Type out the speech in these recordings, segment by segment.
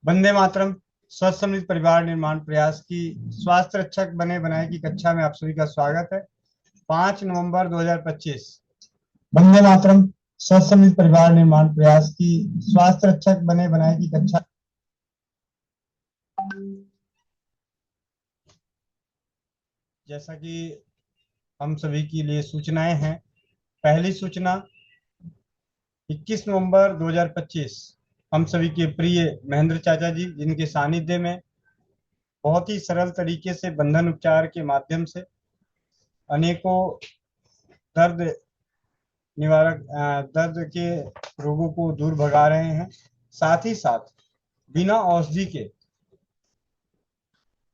वंदे मातरम। स्वस्थ समृद्ध परिवार निर्माण प्रयास की स्वास्थ्य रक्षक बने बनाए की कक्षा में आप सभी का स्वागत है। 5 नवंबर 2025। वंदे मातरम। स्वस्थ समृद्ध परिवार निर्माण प्रयास की स्वास्थ्य रक्षक बने बनाए की कक्षा। जैसा कि हम सभी के लिए सूचनाएं हैं। पहली सूचना, 21 नवंबर 2025 हम सभी के प्रिय महेंद्र चाचा जी, जिनके सानिध्य में बहुत ही सरल तरीके से बंधन उपचार के माध्यम से अनेकों दर्द निवारक दर्द के रोगों को दूर भगा रहे हैं। साथ ही साथ बिना औषधि के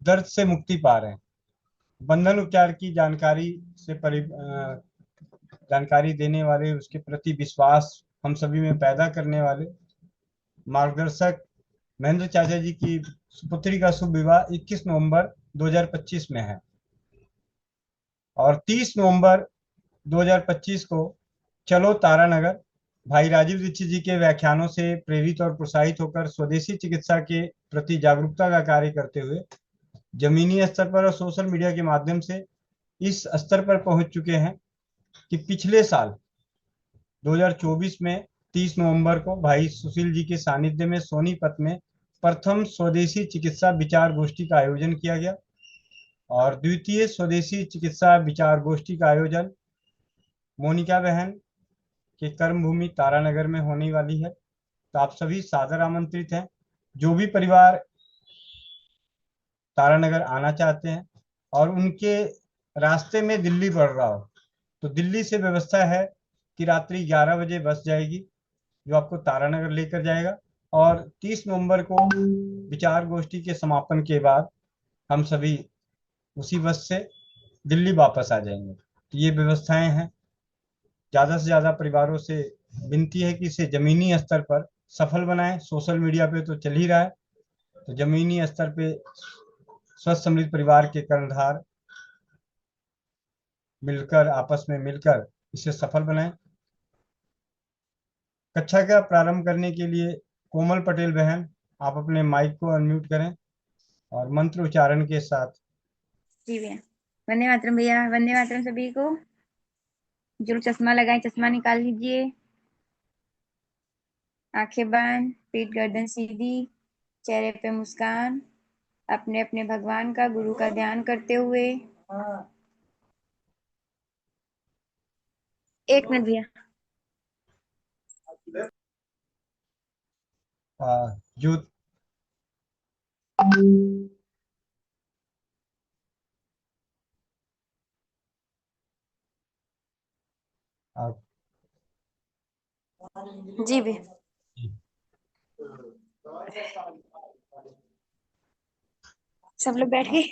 दर्द से मुक्ति पा रहे हैं। बंधन उपचार की जानकारी देने वाले, उसके प्रति विश्वास हम सभी में पैदा करने वाले मार्गदर्शक महेंद्र चाचा जी की सुपुत्री का शुभ विवाह 21 नवंबर 2025 में है। और 30 नवंबर 2025 को चलो तारानगर भाई राजीव दीक्षित जी के व्याख्यानों से प्रेरित और प्रोत्साहित होकर स्वदेशी चिकित्सा के प्रति जागरूकता का कार्य करते हुए जमीनी स्तर पर और सोशल मीडिया के माध्यम से इस स्तर पर पहुंच चुके हैं कि पिछले साल 2024 में 30 नवंबर को भाई सुशील जी के सानिध्य में सोनीपत में प्रथम स्वदेशी चिकित्सा विचार गोष्ठी का आयोजन किया गया। और द्वितीय स्वदेशी चिकित्सा विचार गोष्ठी का आयोजन मोनिका बहन के कर्मभूमि तारानगर में होने वाली है। तो आप सभी सादर आमंत्रित हैं। जो भी परिवार तारानगर आना चाहते हैं और उनके रास्ते में दिल्ली पड़ रहा हो, तो दिल्ली से व्यवस्था है कि रात्रि 11 बजे बस जाएगी जो आपको तारानगर लेकर जाएगा। और 30 नवंबर को विचार गोष्ठी के समापन के बाद हम सभी उसी बस से दिल्ली वापस आ जाएंगे। तो ये व्यवस्थाएं हैं। ज़्यादा से ज़्यादा परिवारों से विनती है कि इसे जमीनी स्तर पर सफल बनाएं। सोशल मीडिया पे तो चल ही रहा है, तो जमीनी स्तर पे स्वस्थ समृद्ध परिवार के कर्णधार मिलकर, आपस में मिलकर इसे सफल बनाएं। कक्षा का प्रारंभ करने के लिए कोमल पटेल बहन, आप अपने माइक को अनम्यूट करें और मंत्र उच्चारण के साथ। जी भैया। वंदे मातरम भैया, वंदे मातरम सभी को। जो चश्मा लगाए चश्मा निकाल लीजिए। आंखें बंद, पीठ गर्दन सीधी, चेहरे पे मुस्कान, अपने अपने भगवान का, गुरु का ध्यान करते हुए। 1 मिनट भैया। जो जी भैया। सब लोग बैठ गए।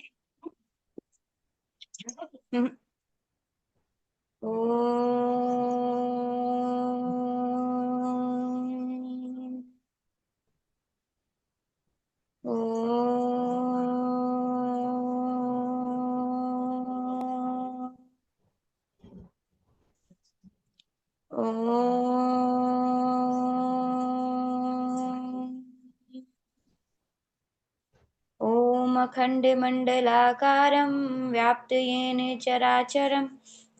ओ ॐ अखण्डमण्डलाकारं व्याप्तं चराचरं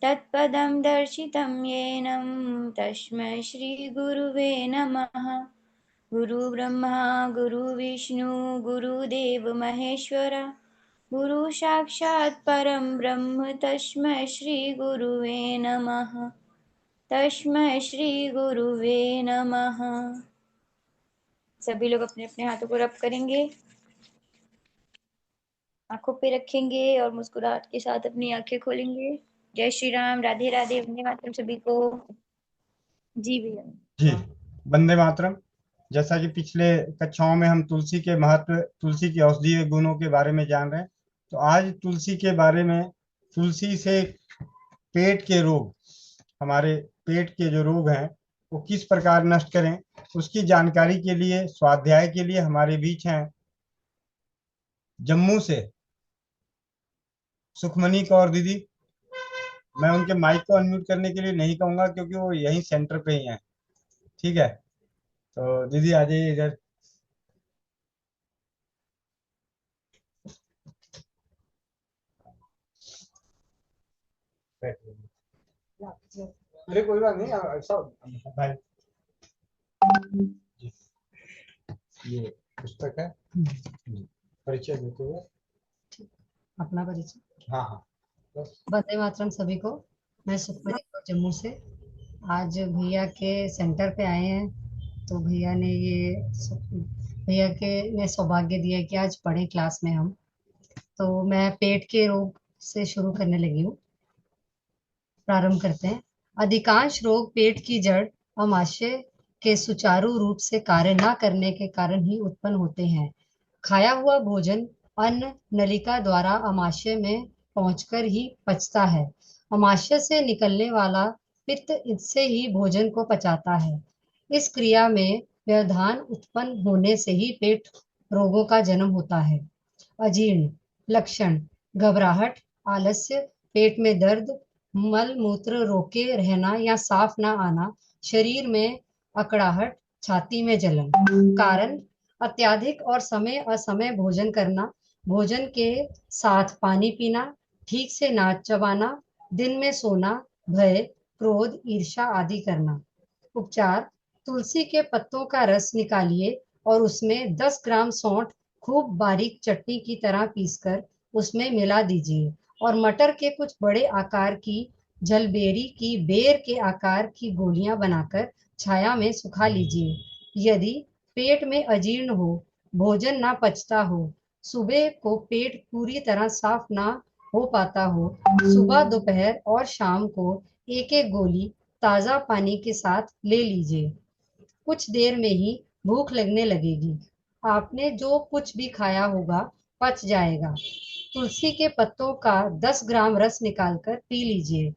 तत्पदं दर्शितं येन तस्मै श्रीगुरुवे नमः। गुरुब्रह्मा गुरुविष्णु गुरुदेव महेश्वर, गुरु साक्षात् परं ब्रह्म तस्मै श्रीगुरुवे नमः। तस्मै श्रीगुरुवे नमः। सभी लोग अपने अपने हाथों को रब करेंगे, आंखों पे रखेंगे और मुस्कुराहट के साथ अपनी आंखें खोलेंगे। जय श्री राम, राधे राधे, वंदे मातरम सभी को। जी भैया। जी, वंदे मातरम। जैसा कि पिछले कक्षाओं में हम तुलसी के महत्व, तुलसी की औषधीय गुणों के बारे में जान रहे हैं, तो आज तुलसी के बारे में, तुलसी से पेट के रोग, हमारे पेट के जो रोग हैं वो किस प्रकार नष्ट करें, उसकी जानकारी के लिए, स्वाध्याय के लिए हमारे बीच हैं जम्मू से सुखमनी कौर दीदी। मैं उनके माइक को अनम्यूट करने के लिए नहीं कहूंगा क्योंकि वो यहीं सेंटर पे ही हैं। ठीक है, तो दीदी आ जाइए इधर। अरे कोई बात नहीं, ऐसा भाई जी, ये पुस्तक है, परिचय देते हुए। अपना परिचय। हाँ हाँ बस। वंदे मातरम सभी को। मैं सुखमनी कौर जम्मू से। आज भैया के सेंटर पे आए हैं, तो भैया ने भैया के ने सौभाग्य दिया कि आज पढ़े क्लास में हम। तो मैं पेट के रोग से शुरू करने लगी हूँ। प्रारंभ करते हैं। अधिकांश रोग पेट की जड़ अमाशय के सुचारू रूप से कार्य न करने के कारण ही उत्पन्न होते हैं। खाया हुआ भोजन अन्न नलिका द्वारा अमाशय में पहुंचकर ही पचता है। अमाशय से निकलने वाला पित्त इससे ही भोजन को पचाता है। इस क्रिया में व्यवधान उत्पन्न होने से ही पेट रोगों का जन्म होता है। अजीर्ण लक्षण: घबराहट, आलस्य, पेट में दर्द, मल मूत्र रोके रहना या साफ ना आना, शरीर में अकड़ाहट, छाती में जलन। कारण: अत्यधिक और समय असमय भोजन करना, भोजन के साथ पानी पीना, ठीक से ना चबाना, दिन में सोना, भय, क्रोध, ईर्ष्या आदि करना। उपचार: तुलसी के पत्तों का रस निकालिए और उसमें 10 ग्राम सौंठ खूब बारीक चटनी की तरह पीसकर उसमें मिला दीजिए और मटर के कुछ बड़े आकार की जलबेरी की बेर के आकार की गोलियां बनाकर छाया में सुखा लीजिए। यदि पेट में अजीर्ण हो, भोजन ना पचता हो, सुबह को पेट पूरी तरह साफ ना हो पाता हो, सुबह दोपहर और शाम को एक एक गोली ताजा पानी के साथ ले लीजिए। कुछ देर में ही भूख लगने लगेगी। आपने जो कुछ भी खाया होगा पच जाएगा। तुलसी के पत्तों का 10 ग्राम रस निकालकर पी लीजिए।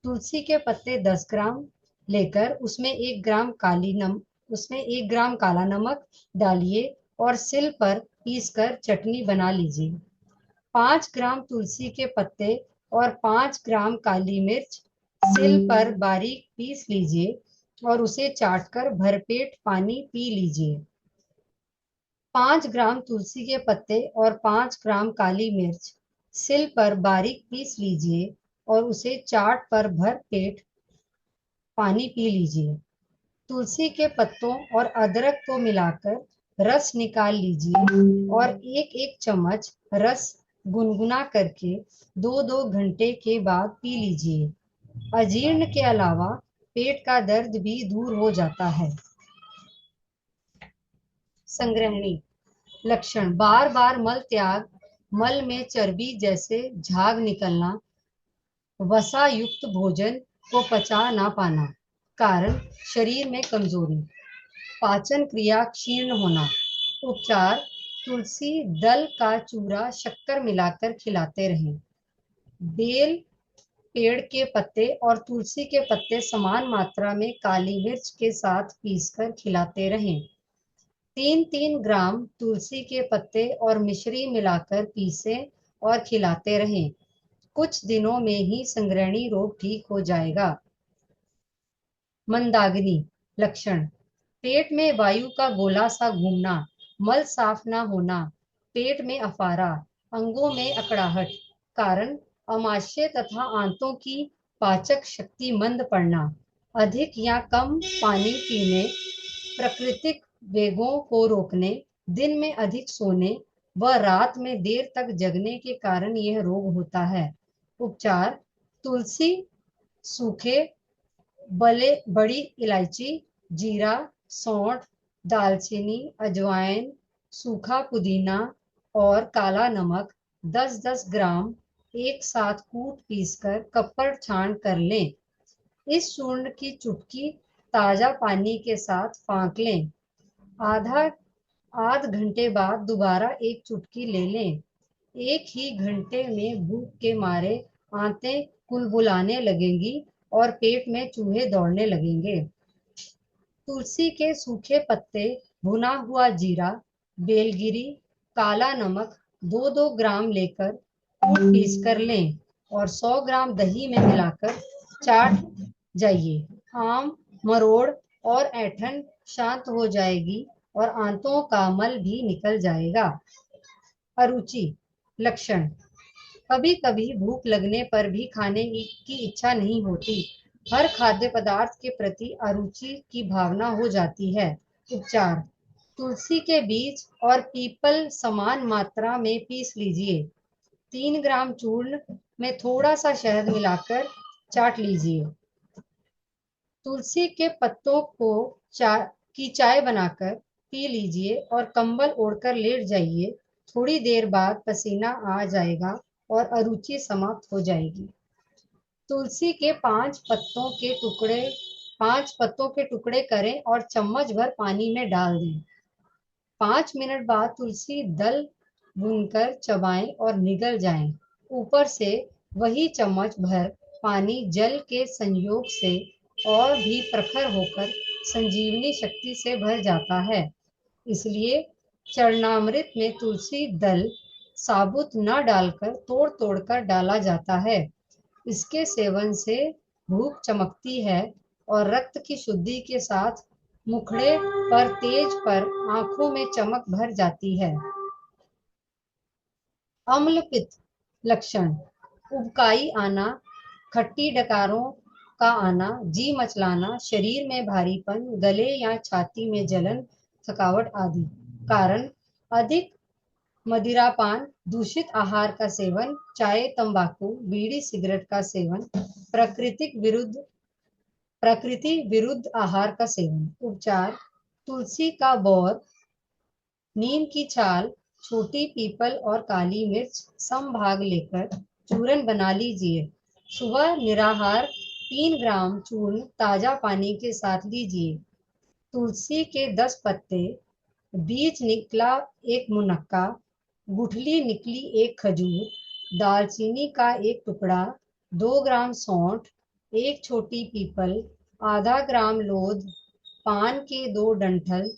तुलसी के पत्ते 10 ग्राम लेकर उसमें 1 ग्राम काला नमक डालिए और सिल पर पीसकर चटनी बना लीजिए। 5 ग्राम तुलसी के पत्ते और 5 ग्राम काली मिर्च सिल पर बारीक पीस लीजिए और उसे चाटकर भरपेट पानी पी लीजिए। 5 ग्राम तुलसी के पत्ते और 5 ग्राम काली मिर्च सिल पर बारीक पीस लीजिए और उसे चाट पर भर पेट पानी पी लीजिए। तुलसी के पत्तों और अदरक को मिलाकर रस निकाल लीजिए और एक एक चम्मच रस गुनगुना करके 2-2 घंटे के बाद पी लीजिए। अजीर्ण के अलावा पेट का दर्द भी दूर हो जाता है। संग्रहणी लक्षण: बार बार मल त्याग, मल में चर्बी जैसे झाग निकलना, वसा युक्त भोजन को पचा ना पाना। कारण: शरीर में कमजोरी, पाचन क्रिया क्षीण होना। उपचार: तुलसी दल का चूरा शक्कर मिलाकर खिलाते रहें। बेल पेड़ के पत्ते और तुलसी के पत्ते समान मात्रा में काली मिर्च के साथ पीसकर खिलाते रहें। 3-3 ग्राम तुलसी के पत्ते और मिश्री मिलाकर पीसें और खिलाते रहें। कुछ दिनों में ही संग्रहणी रोग ठीक हो जाएगा। मंदाग्नि लक्षण: पेट में वायु का गोला सा घूमना, मल साफ ना होना, पेट में अफारा, अंगों में अकड़ाहट। कारण: अमाशय तथा आंतों की पाचक शक्ति मंद पड़ना, अधिक या कम पानी पीने, प्राकृतिक वेगों को रोकने, दिन में अधिक सोने व रात में देर तक जगने के कारण यह रोग होता है। उपचार: तुलसी, सूखे बड़ी इलायची, जीरा, सौंठ, दालचीनी, अजवाइन, सूखा पुदीना और काला नमक 10-10 ग्राम एक साथ कूट पीसकर कपड़ छान कर लें। इस चूर्ण की चुटकी ताजा पानी के साथ फाँक लें। आध घंटे बाद दोबारा एक चुटकी ले लें। एक ही घंटे में भूख के मारे आंतें कुलबुलाने लगेंगी और पेट में चूहे दौड़ने लगेंगे। तुलसी के सूखे पत्ते, भुना हुआ जीरा, बेलगिरी, काला नमक 2-2 ग्राम लेकर कूट पीस कर लें और 100 ग्राम दही में मिलाकर चाट जाइए। आम, मरोड़ और ऐंठन शांत हो जाएगी और आंतों का मल भी निकल जाएगा। अरुचि लक्षण: कभी कभी भूख लगने पर भी खाने की इच्छा नहीं होती। हर खाद्य पदार्थ के प्रति अरुचि की भावना हो जाती है। उपचार: तुलसी के बीज और पीपल समान मात्रा में पीस लीजिए। 3 ग्राम चूर्ण में थोड़ा सा शहद मिलाकर चाट लीजिए। तुलसी के पत्तों को चाय बनाकर पी लीजिए और कंबल ओढ़कर लेट जाइए। थोड़ी देर बाद पसीना आ जाएगा और अरुचि समाप्त हो जाएगी। तुलसी के 5 पत्तों के टुकड़े करें और चम्मच भर पानी में डाल दें। 5 मिनट बाद तुलसी दल भूनकर चबाएं और निगल जाएं। ऊपर से वही चम्मच भर पानी जल के संयोग से और भी प्रखर होकर संजीवनी शक्ति से भर जाता है। इसलिए चरणामृत में तुलसी दल साबुत न डालकर तोड़ तोड़ कर डाला जाता है। इसके सेवन से भूख चमकती है और रक्त की शुद्धि के साथ मुखड़े पर तेज पर आंखों में चमक भर जाती है। अम्ल पित्त लक्षण: उबकाई आना, खट्टी डकारों का आना, जी मचलाना, शरीर में भारीपन, गले या छाती में जलन, थकावट आदि। कारण: अधिक मदिरापान, दूषित आहार का सेवन, चाय, तंबाकू, बीड़ी, सिगरेट का सेवन, प्रकृति विरुद्ध आहार का सेवन। उपचार: तुलसी का बौर, नीम की छाल, छोटी पीपल और काली मिर्च समभाग लेकर चूरन बना लीजिए। सुबह निराहार 3 ग्राम चूर्ण ताजा पानी के साथ लीजिए। तुलसी के 10 पत्ते, बीज निकला 1 मुनक्का, गुठली निकली 1 खजूर, दालचीनी का 1 टुकड़ा, 2 ग्राम सौंठ, 1 छोटी पीपल, आधा ग्राम लोध, पान के 2 डंठल,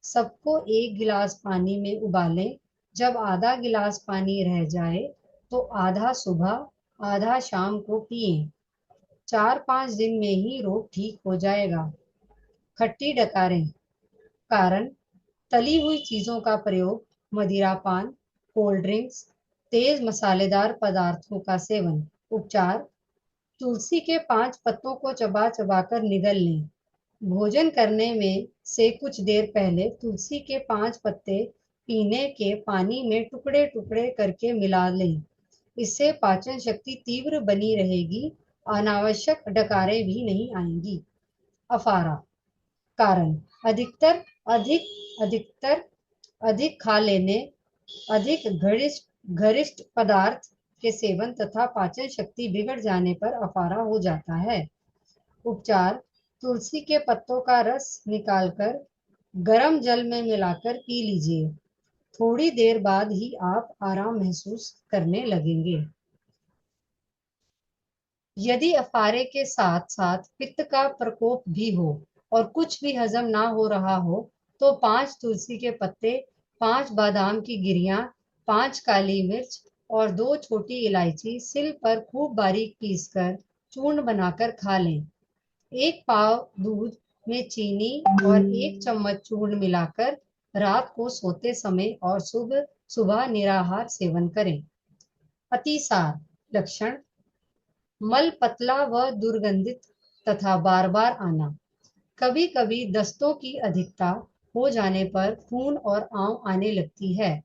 सबको 1 गिलास पानी में उबालें। जब आधा गिलास पानी रह जाए तो आधा सुबह आधा शाम को पिएं। 4-5 दिन में ही रोग ठीक हो जाएगा। खट्टी डकारें। कारण: तली हुई चीजों का प्रयोग, मदिरापान, कोल्ड ड्रिंक्स, तेज मसालेदार पदार्थों का सेवन। उपचार: तुलसी के 5 पत्तों को चबा चबा कर निगल लें। भोजन करने में से कुछ देर पहले तुलसी के 5 पत्ते पीने के पानी में टुकड़े टुकड़े करके मिला लें। इससे पाचन शक्ति तीव्र बनी रहेगी, अनावश्यक डकारें भी नहीं आएंगी। अफारा। कारण: अधिकतर अधिक खा लेने, अधिक गरिष्ठ पदार्थ के सेवन तथा पाचन शक्ति बिगड़ जाने पर अफारा हो जाता है। उपचार: तुलसी के पत्तों का रस निकालकर गर्म जल में मिलाकर पी लीजिए। थोड़ी देर बाद ही आप आराम महसूस करने लगेंगे। यदि अफारे के साथ साथ पित्त का प्रकोप भी हो और कुछ भी हजम ना हो रहा हो तो 5 तुलसी के पत्ते, 5 बादाम की गिरियां, 5 काली मिर्च और 2 छोटी इलायची सिल पर खूब बारीक पीसकर चूर्ण बनाकर खा लें। 1 पाव दूध में चीनी और 1 चम्मच चूर्ण मिलाकर रात को सोते समय और सुबह निराहार सेवन करें। अतिसार लक्षण: मल पतला व दुर्गंधित तथा बार बार आना। कभी कभी दस्तों की अधिकता हो जाने पर खून और आंव आने लगती है।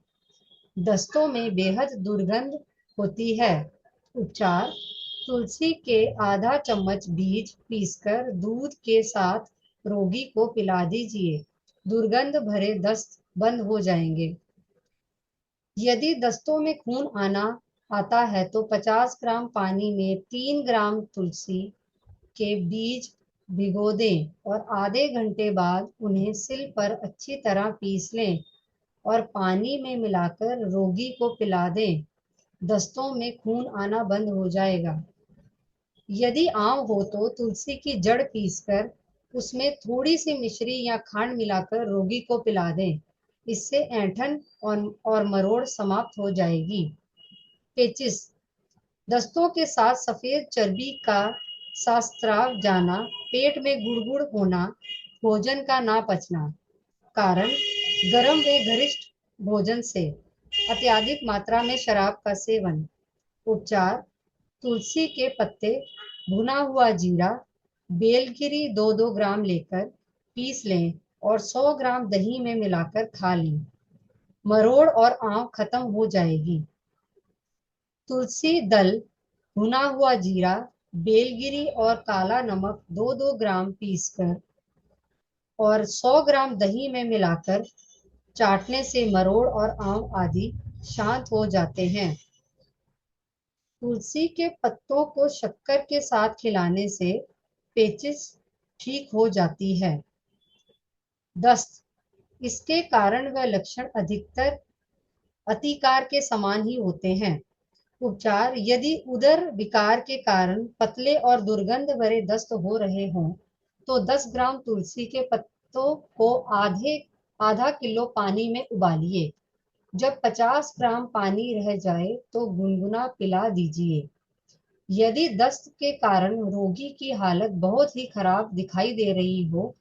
दस्तों में बेहद दुर्गंध होती है। उपचार: तुलसी के आधा चम्मच बीज पीसकर दूध के साथ रोगी को पिला दीजिए। दुर्गंध भरे दस्त बंद हो जाएंगे। यदि दस्तों में खून आता है तो 50 ग्राम पानी में 3 ग्राम तुलसी के बीज भिगो दें और आधे घंटे बाद उन्हें सिल पर अच्छी तरह पीस लें और पानी में मिलाकर रोगी को पिला दें। दस्तों में खून आना बंद हो जाएगा। यदि आंव हो तो तुलसी की जड़ पीसकर उसमें थोड़ी सी मिश्री या खांड मिलाकर रोगी को पिला दें। इससे ऐंठन और मरोड़ समाप्त हो जाएगी। पेचिस: दस्तों के साथ सफेद चर्बी का शास्त्राव जाना, पेट में गुड़गुड़ होना, भोजन का ना पचना। कारण: गर्म व गरिष्ठ भोजन से, अत्यधिक मात्रा में शराब का सेवन। उपचार: तुलसी के पत्ते, भुना हुआ जीरा, बेलगिरी 2-2 ग्राम लेकर पीस लें और 100 ग्राम दही में मिलाकर खा लें। मरोड़ और आंव खत्म हो जाएगी। तुलसी दल, भुना हुआ जीरा, बेलगिरी और काला नमक 2-2 ग्राम पीसकर और 100 ग्राम दही में मिलाकर चाटने से मरोड़ और आंव आदि शांत हो जाते हैं। तुलसी के पत्तों को शक्कर के साथ खिलाने से पेचिश ठीक हो जाती है। दस्त, इसके कारण व लक्षण अधिकतर अतिकार के समान ही होते हैं। उपचार, यदि उदर विकार के कारण पतले और दुर्गंध भरे दस्त हो रहे हों तो 10 ग्राम तुलसी के पत्तों को आधा किलो पानी में उबालिए। जब 50 ग्राम पानी रह जाए तो गुनगुना पिला दीजिए। यदि दस्त के कारण रोगी की हालत बहुत ही खराब दिखाई दे रही हो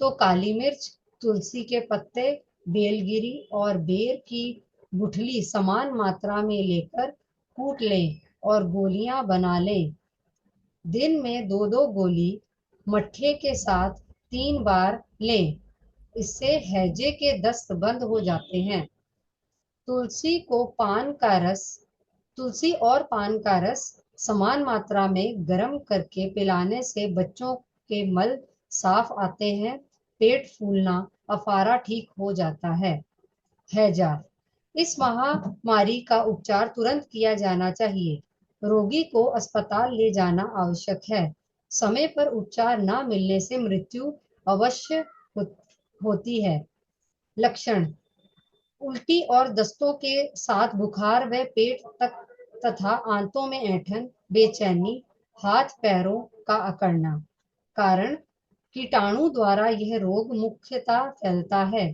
तो काली मिर्च, तुलसी के पत्ते, बेलगिरी और बेर की गुठली समान मात्रा में लेकर कूट लें और गोलियां बना लें। दिन में 2-2 गोली मट्ठे के साथ 3 बार लें। इससे हैजे के दस्त बंद हो जाते हैं। तुलसी और पान का रस समान मात्रा में गर्म करके पिलाने से बच्चों के मल साफ आते हैं, पेट फूलना, अफारा ठीक हो जाता है। हैजा, इस महामारी का उपचार तुरंत किया जाना चाहिए। रोगी को अस्पताल ले जाना आवश्यक है। समय पर उपचार न मिलने से मृत्यु अवश्य होती है। लक्षण, उल्टी और दस्तों के साथ बुखार व पेट तक तथा आंतों में ऐंठन, बेचैनी, हाथ पैरों का अकड़ना। कारण, कीटाणु द्वारा यह रोग मुख्यतः फैलता है।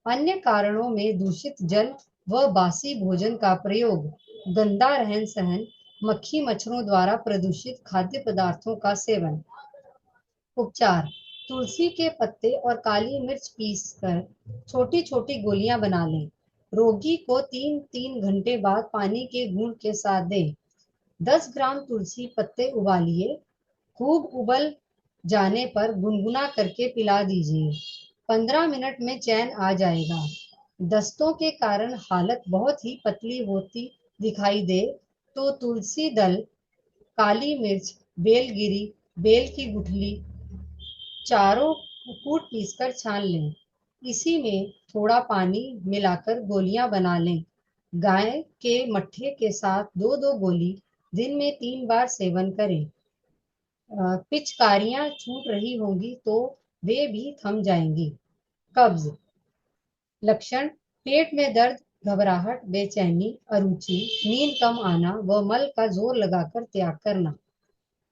अन्य कारणों में दूषित जल व बासी भोजन का प्रयोग, गंदा रहन सहन, मक्खी मच्छरों द्वारा प्रदूषित खाद्य पदार्थों का सेवन। उपचार, तुलसी के पत्ते और काली मिर्च पीसकर छोटी छोटी गोलियां बना लें। रोगी को 3-3 घंटे बाद पानी के घूंट के साथ दें। 10 ग्राम तुलसी पत्ते उबालिए, खूब उबल जाने पर गुनगुना करके पिला दीजिए। 15 मिनट में चैन आ जाएगा। दस्तों के कारण हालत बहुत ही पतली होती दिखाई दे तो तुलसी दल, काली मिर्च, बेलगिरी, बेल की गुठली चारों कूट पीसकर छान लें। इसी में थोड़ा पानी मिलाकर गोलियां बना लें। गाय के मट्ठे के साथ 2-2 गोली दिन में 3 बार सेवन करें। पिचकारियां छूट रही होंगी तो वे भी थम जाएंगी। कब्ज, लक्षण, पेट में दर्द, घबराहट, बेचैनी, अरुचि, नींद कम आना व मल का जोर लगाकर त्याग करना।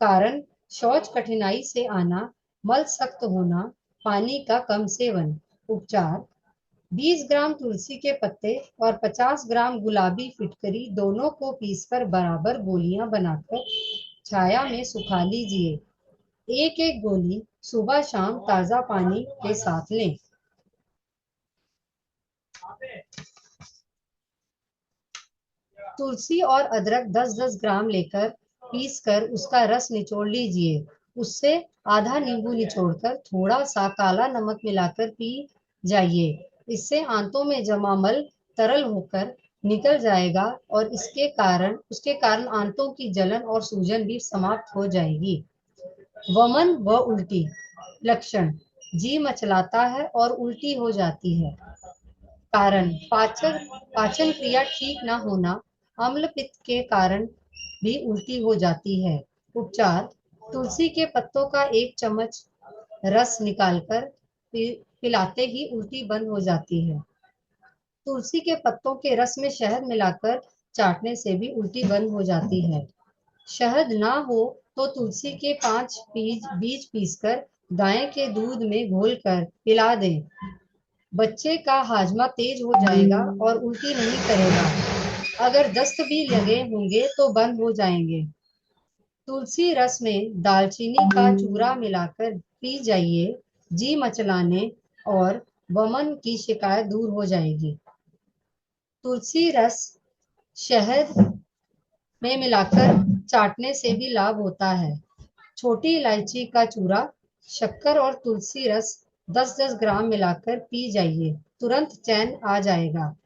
कारण, शौच कठिनाई से आना, मल सख्त होना, पानी का कम सेवन। उपचार, 20 ग्राम तुलसी के पत्ते और 50 ग्राम गुलाबी फिटकरी दोनों को पीसकर बराबर गोलियां बनाकर छाया में सुखा लीजिए। एक एक गोली सुबह शाम ताजा पानी के साथ लें। तुलसी और अदरक 10-10 ग्राम लेकर पीसकर उसका रस निचोड़ लीजिए। उससे आधा नींबू निचोड़कर थोड़ा सा काला नमक मिलाकर पी जाइए। इससे आंतों में जमा मल तरल होकर निकल जाएगा और उसके कारण आंतों की जलन और सूजन भी समाप्त हो जाएगी। वमन व उल्टी, लक्षण, जी मचलाता है और उल्टी हो जाती है। कारण, पाचन क्रिया ठीक न होना, अम्ल पित्त के कारण भी उल्टी हो जाती है। उपचार, तुलसी के पत्तों का 1 चम्मच रस निकालकर पिलाते ही उल्टी बंद हो जाती है। तुलसी के पत्तों के रस में शहद मिलाकर चाटने से भी उल्टी बंद हो जाती है। शहद ना हो तो तुलसी के 5 बीज पीसकर गाय के दूध में घोलकर पिला दें। बच्चे का हाजमा तेज हो जाएगा और उल्टी नहीं करेगा। अगर दस्त भी लगे होंगे तो बंद हो जाएंगे। तुलसी रस में दालचीनी का चूरा मिलाकर पी जाइए। जी मचलाने और वमन की शिकायत दूर हो जाएगी। तुलसी रस शहद में मिलाकर चाटने से भी लाभ होता है। छोटी इलायची का चूरा, शक्कर और तुलसी रस 10-10 ग्राम मिलाकर पी जाइए, तुरंत चैन आ जाएगा।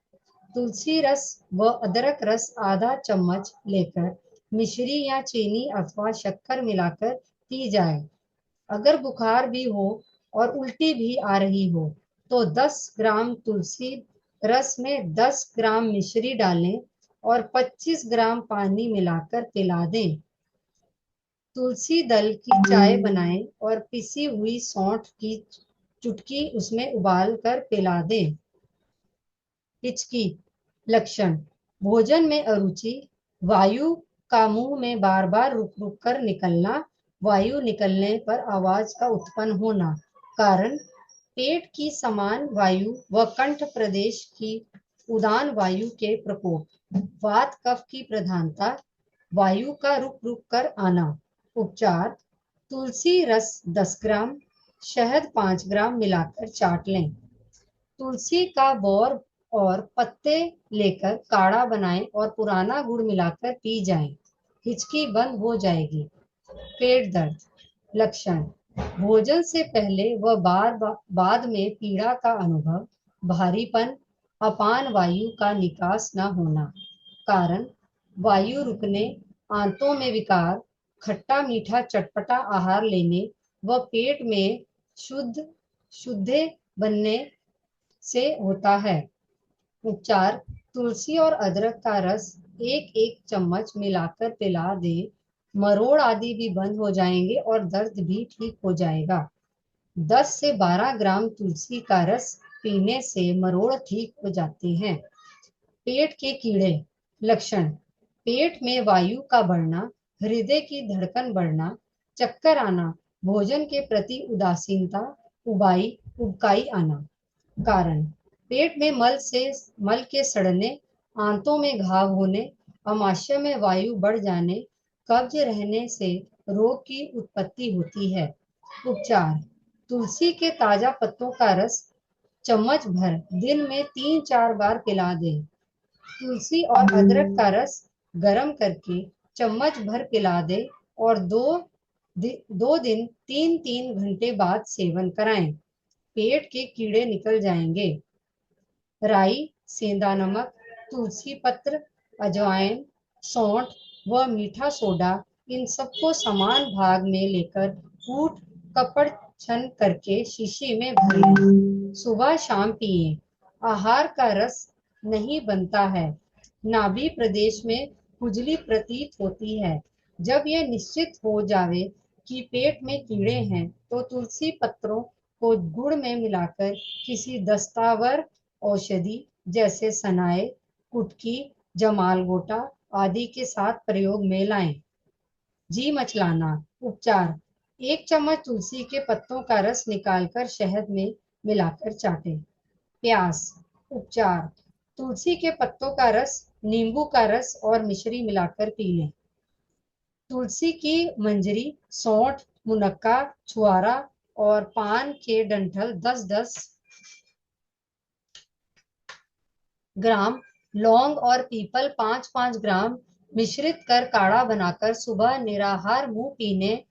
तुलसी रस व अदरक रस आधा चम्मच लेकर मिश्री या चीनी अथवा शक्कर मिलाकर पी जाए। अगर बुखार भी हो और उल्टी भी आ रही हो तो 10 ग्राम तुलसी रस में 10 ग्राम मिश्री डालें और 25 ग्राम पानी मिलाकर पिला दें। तुलसी दल की चाय बनाएं और पिसी हुई सौंठ की चुटकी उसमें उबाल कर पिला दें। हिचकी लक्षण, भोजन में अरुचि, वायु का मुंह में बार बार रुक रुक कर निकलना, वायु निकलने पर आवाज का उत्पन्न होना। कारण, पेट की समान वायु व कंठ प्रदेश की उदान वायु के प्रकोप, वात कफ की प्रधानता, वायु का रुक रुक कर आना। उपचार, तुलसी रस 10 ग्राम, शहद 5 ग्राम मिलाकर चाट लें। तुलसी का बौर और पत्ते लेकर काढ़ा बनाएं और पुराना गुड़ मिलाकर पी जाएं, हिचकी बंद हो जाएगी। पेट दर्द लक्षण, भोजन से पहले व बाद में पीड़ा का अनुभव, भारीपन, अपान वायु का निकास न होना। कारण, वायु रुकने, आंतों में विकार, खट्टा मीठा चटपटा आहार लेने व पेट में शुद्धे बनने से होता है। उपचार, तुलसी और अदरक का रस 1-1 चम्मच मिलाकर पिला दें, मरोड़ आदि भी बंद हो जाएंगे और दर्द भी ठीक हो जाएगा। 10 से 12 ग्राम तुलसी का रस पीने से मरोड़ ठीक हो जाते हैं। पेट के कीड़े लक्षण, पेट में वायु का बढ़ना, हृदय की धड़कन बढ़ना, चक्कर आना, भोजन के प्रति उदासीनता, उबकाई आना। कारण, पेट में मल के सड़ने, आंतों में घाव होने, अमाशय में वायु बढ़ जाने, कब्ज रहने से रोग की उत्पत्ति होती है। उपचार, तुलसी के ताजा पत्तों का रस चम्मच भर दिन में 3-4 बार पिला दें। तुलसी और अदरक का रस गर्म करके चम्मच भर पिला दें और 2 दिन 3-3 घंटे बाद सेवन कराएं, पेट के कीड़े निकल जाएंगे। राई, सेंधा नमक, तुलसी पत्र, अजवाइन, सौंठ व मीठा सोडा, इन सबको समान भाग में लेकर कूट कपड़ छन करके शीशी में भर लें, सुबह शाम पिए। आहार का रस नहीं बनता है, नाभि प्रदेश में खुजली प्रतीत होती है। जब यह निश्चित हो जावे कि पेट में कीड़े हैं तो तुलसी पत्रों को गुड़ में मिलाकर किसी दस्तावर औषधि जैसे सनाए, कुटकी, जमालगोटा आदि के साथ प्रयोग में लाएं। जी मचलाना उपचार, 1 चम्मच तुलसी के पत्तों का रस निकालकर शहद में मिलाकर चाटें। प्यास उपचार, तुलसी के पत्तों का रस, नींबू का रस और मिश्री मिलाकर पी लें। तुलसी की मंजरी, सौंठ, मुनक्का, छुआरा और पान के डंठल 10-10 ग्राम, लौंग और पीपल 5-5 ग्राम मिश्रित कर काढ़ा बनाकर सुबह निराहार मुंह पीने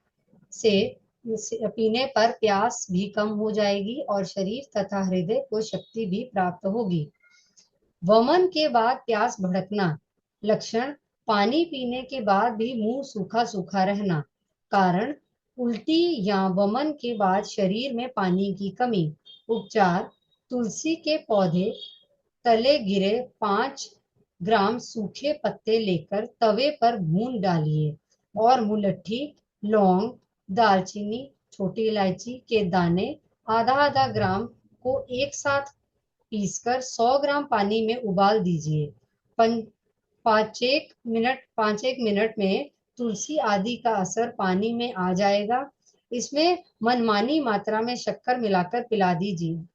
पर प्यास भी कम हो जाएगी और शरीर तथा हृदय को शक्ति भी प्राप्त होगी। वमन के बाद प्यास भड़कना लक्षण, पानी पीने के बाद भी मुंह सूखा सूखा रहना। कारण, उल्टी या वमन के बाद शरीर में पानी की कमी। उपचार, तुलसी के पौधे तले गिरे 5 ग्राम सूखे पत्ते लेकर तवे पर भून डालिए और मुलट्ठी, लौंग, दालचीनी, छोटी इलायची के दाने आधा ग्राम को एक साथ पीसकर 100 ग्राम पानी में उबाल दीजिए। 5-1 मिनट में तुलसी आदि का असर पानी में आ जाएगा। इसमें मनमानी मात्रा में शक्कर मिलाकर पिला दीजिए।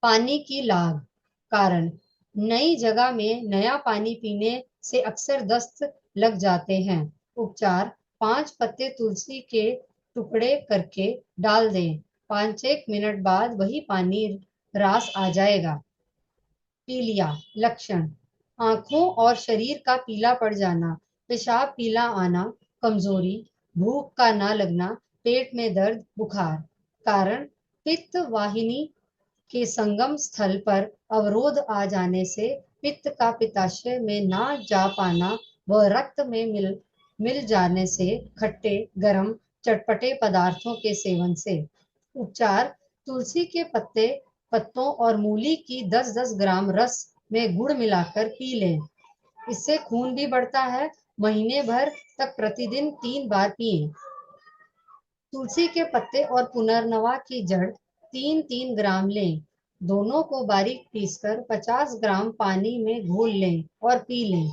पानी की लाग कारण, नई जगह में नया पानी पीने से अक्सर दस्त लग जाते हैं। उपचार, 5 पत्ते तुलसी के टुकड़े करके डाल दें, 5-1 मिनट बाद वही पानी रास आ जाएगा। पीलिया लक्षण, आंखों और शरीर का पीला पड़ जाना, पेशाब पीला आना, कमजोरी, भूख का ना लगना, पेट में दर्द, बुखार। कारण पित्त वाहिनी के संगम स्थल पर अवरोध आ जाने से पित्त का पित्ताशय में ना जा पाना व रक्त में मिल जाने से खट्टे गर्म चटपटे पदार्थों के सेवन से। उपचार: तुलसी के पत्तों और मूली की 10-10 ग्राम रस में गुड़ मिलाकर पी लें। इससे खून भी बढ़ता है। महीने भर तक प्रतिदिन 3 बार पिएं। तुलसी के पत्ते और पुनर्नवा की जड़ 3-3 ग्राम लें। दोनों को बारीक पीसकर 50 ग्राम पानी में घोल लें और पी लें।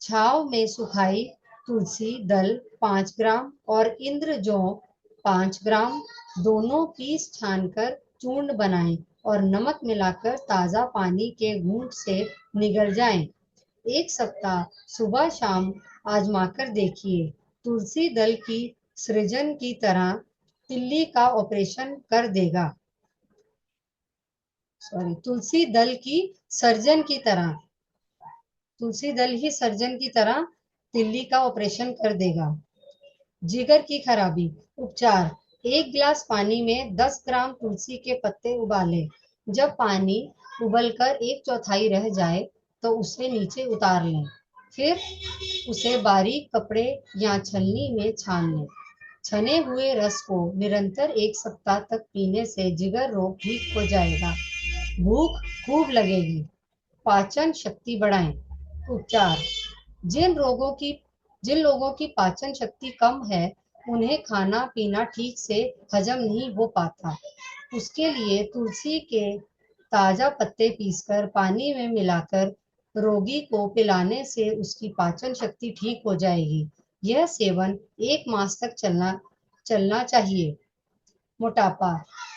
छाव में सुखाई तुलसी दल 5 ग्राम और इंद्रजौ 5 ग्राम दोनों पीस छानकर चूर्ण बनाएं और नमक मिलाकर ताजा पानी के घूंट से निगल जाएं। 1 सप्ताह सुबह शाम आजमाकर देखिए। तुलसी दल की सृजन की तरह तिल्ली का ऑपरेशन कर देगा। तुलसी दल की सर्जन की तरह तुलसी दल ही सर्जन की तरह तिल्ली का ऑपरेशन कर देगा। जिगर की खराबी। उपचार: 1 गिलास पानी में 10 ग्राम तुलसी के पत्ते उबालें। जब पानी उबलकर 1/4 रह जाए तो उसे नीचे उतार लें। फिर उसे बारीक कपड़े या छलनी में छान लें। छने हुए रस को निरंतर 1 सप्ताह तक पीने से जिगर रोग ठीक हो जाएगा। भूख खूब लगेगी। पाचन शक्ति बढ़ाएं। उपचार: जिन लोगों की पाचन शक्ति कम है, उन्हें खाना पीना ठीक से हजम नहीं हो पाता, उसके लिए तुलसी के ताजा पत्ते पीसकर पानी में मिलाकर रोगी को पिलाने से उसकी पाचन शक्ति ठीक हो जाएगी। यह सेवन 1 मास तक चलना चाहिए। मोटापा।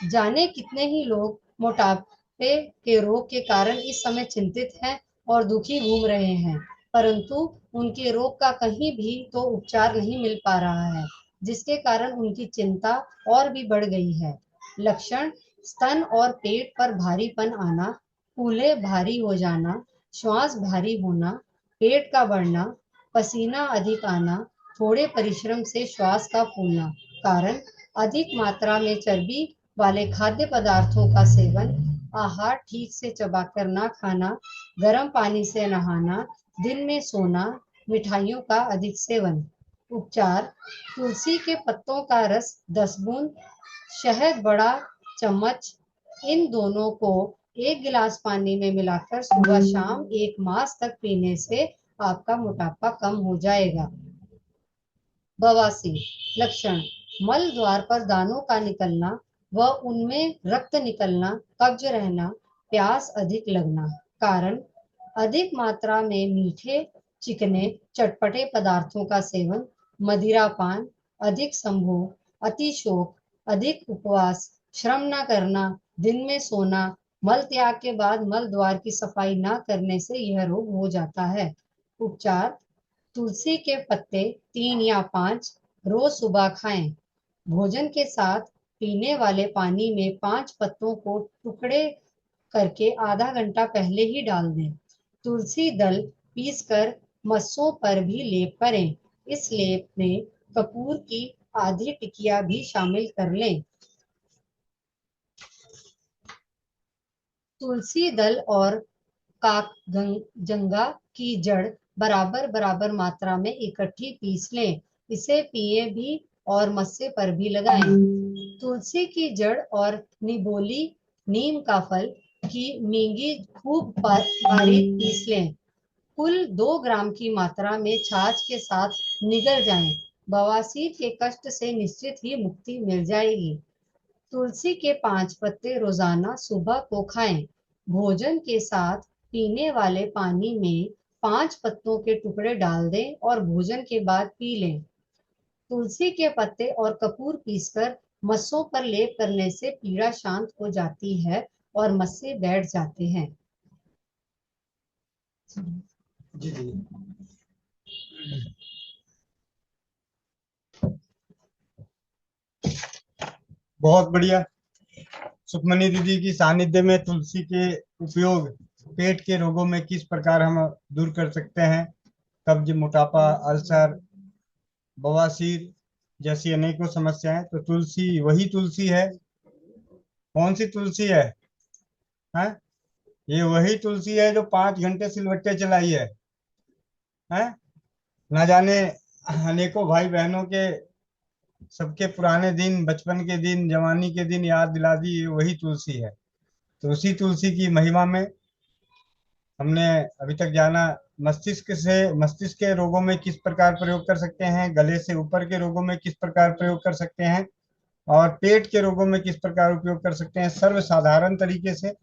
जाने कितने ही लोग मोटापे के रोग के कारण इस समय चिंतित हैं और दुखी घूम रहे हैं, परंतु उनके रोग का कहीं भी तो उपचार नहीं मिल पा रहा है, जिसके कारण उनकी चिंता और भी बढ़ गई है। लक्षण: स्तन और पेट पर भारीपन आना, कूल्हे भारी हो जाना, श्वास भारी होना, पेट का बढ़ना, पसीना अधिक आना, थोड़े परिश्रम से श्वास का फूलना। कारण अधिक मात्रा में चर्बी वाले खाद्य पदार्थों का सेवन, आहार ठीक से चबाकर ना खाना, गर्म पानी से नहाना, दिन में सोना, मिठाइयों का अधिक सेवन। उपचार: तुलसी के पत्तों का रस 10 बूंद, शहद बड़ा चम्मच, इन दोनों को 1 गिलास पानी में मिलाकर सुबह शाम 1 मास तक पीने से आपका मोटापा कम हो जाएगा। बवासीर। लक्षण: मल द्वार पर दानों का निकलना व उनमें रक्त निकलना, कब्ज रहना, प्यास अधिक लगना। कारण अधिक मात्रा में मीठे, चिकने, चटपटे पदार्थों का सेवन, मदिरापान, अधिक संभोग, अतिशोक, अधिक उपवास, श्रम न करना, दिन में सोना, मल त्याग के बाद मल द्वार की सफाई न करने से यह रोग हो जाता है। उपचार: तुलसी के पत्ते 3 या 5 रोज सुबह खाएं। भोजन के साथ पीने वाले पानी में 5 पत्तों को टुकड़े करके आधा घंटा पहले ही डाल दें। तुलसी दल पीसकर मस्सों पर भी लेप करें। इस लेप में कपूर की आधी टिकिया भी शामिल कर लें। तुलसी दल और काकगंगा की जड़ बराबर बराबर मात्रा में इकट्ठी पीस लें। इसे पिए भी और मस्से पर भी लगाएं। तुलसी की जड़ और निबोली, नीम का फल की मींगी खूब बारीक पीस लें। कुल 2 ग्राम की मात्रा में छाछ के साथ निगल जाएं। बवासीर के कष्ट से निश्चित ही मुक्ति मिल जाएगी। तुलसी के 5 पत्ते रोजाना सुबह को खाएं। भोजन के साथ पीने वाले पानी में 5 पत्तों के टुकड़े डाल दें और भोजन के बाद पी लें। तुलसी के पत्ते और कपूर पीसकर मस्सों पर लेप करने से पीड़ा शांत हो जाती है और मस्से बैठ जाते हैं। जी जी। बहुत बढ़िया। सुखमनी दीदी की सानिध्य में तुलसी के उपयोग पेट के रोगों में किस प्रकार हम दूर कर सकते हैं, कब्ज, मोटापा, अल्सर, बवासीर, जैसी अनेकों समस्याएं, तो तुलसी वही तुलसी है। कौन सी तुलसी है? ये वही तुलसी है जो 5 घंटे सिलबट्टे चलाई है? ना जाने अनेकों भाई बहनों के, सबके पुराने दिन, बचपन के दिन, जवानी के दिन याद दिला दी, ये वही तुलसी है। तो उसी तुलसी की महिमा में हमने अभी तक जाना, मस्तिष्क के रोगों में किस प्रकार प्रयोग कर सकते हैं, गले से ऊपर के रोगों में किस प्रकार प्रयोग कर सकते हैं, और पेट के रोगों में किस प्रकार उपयोग कर सकते हैं, सर्वसाधारण तरीके से।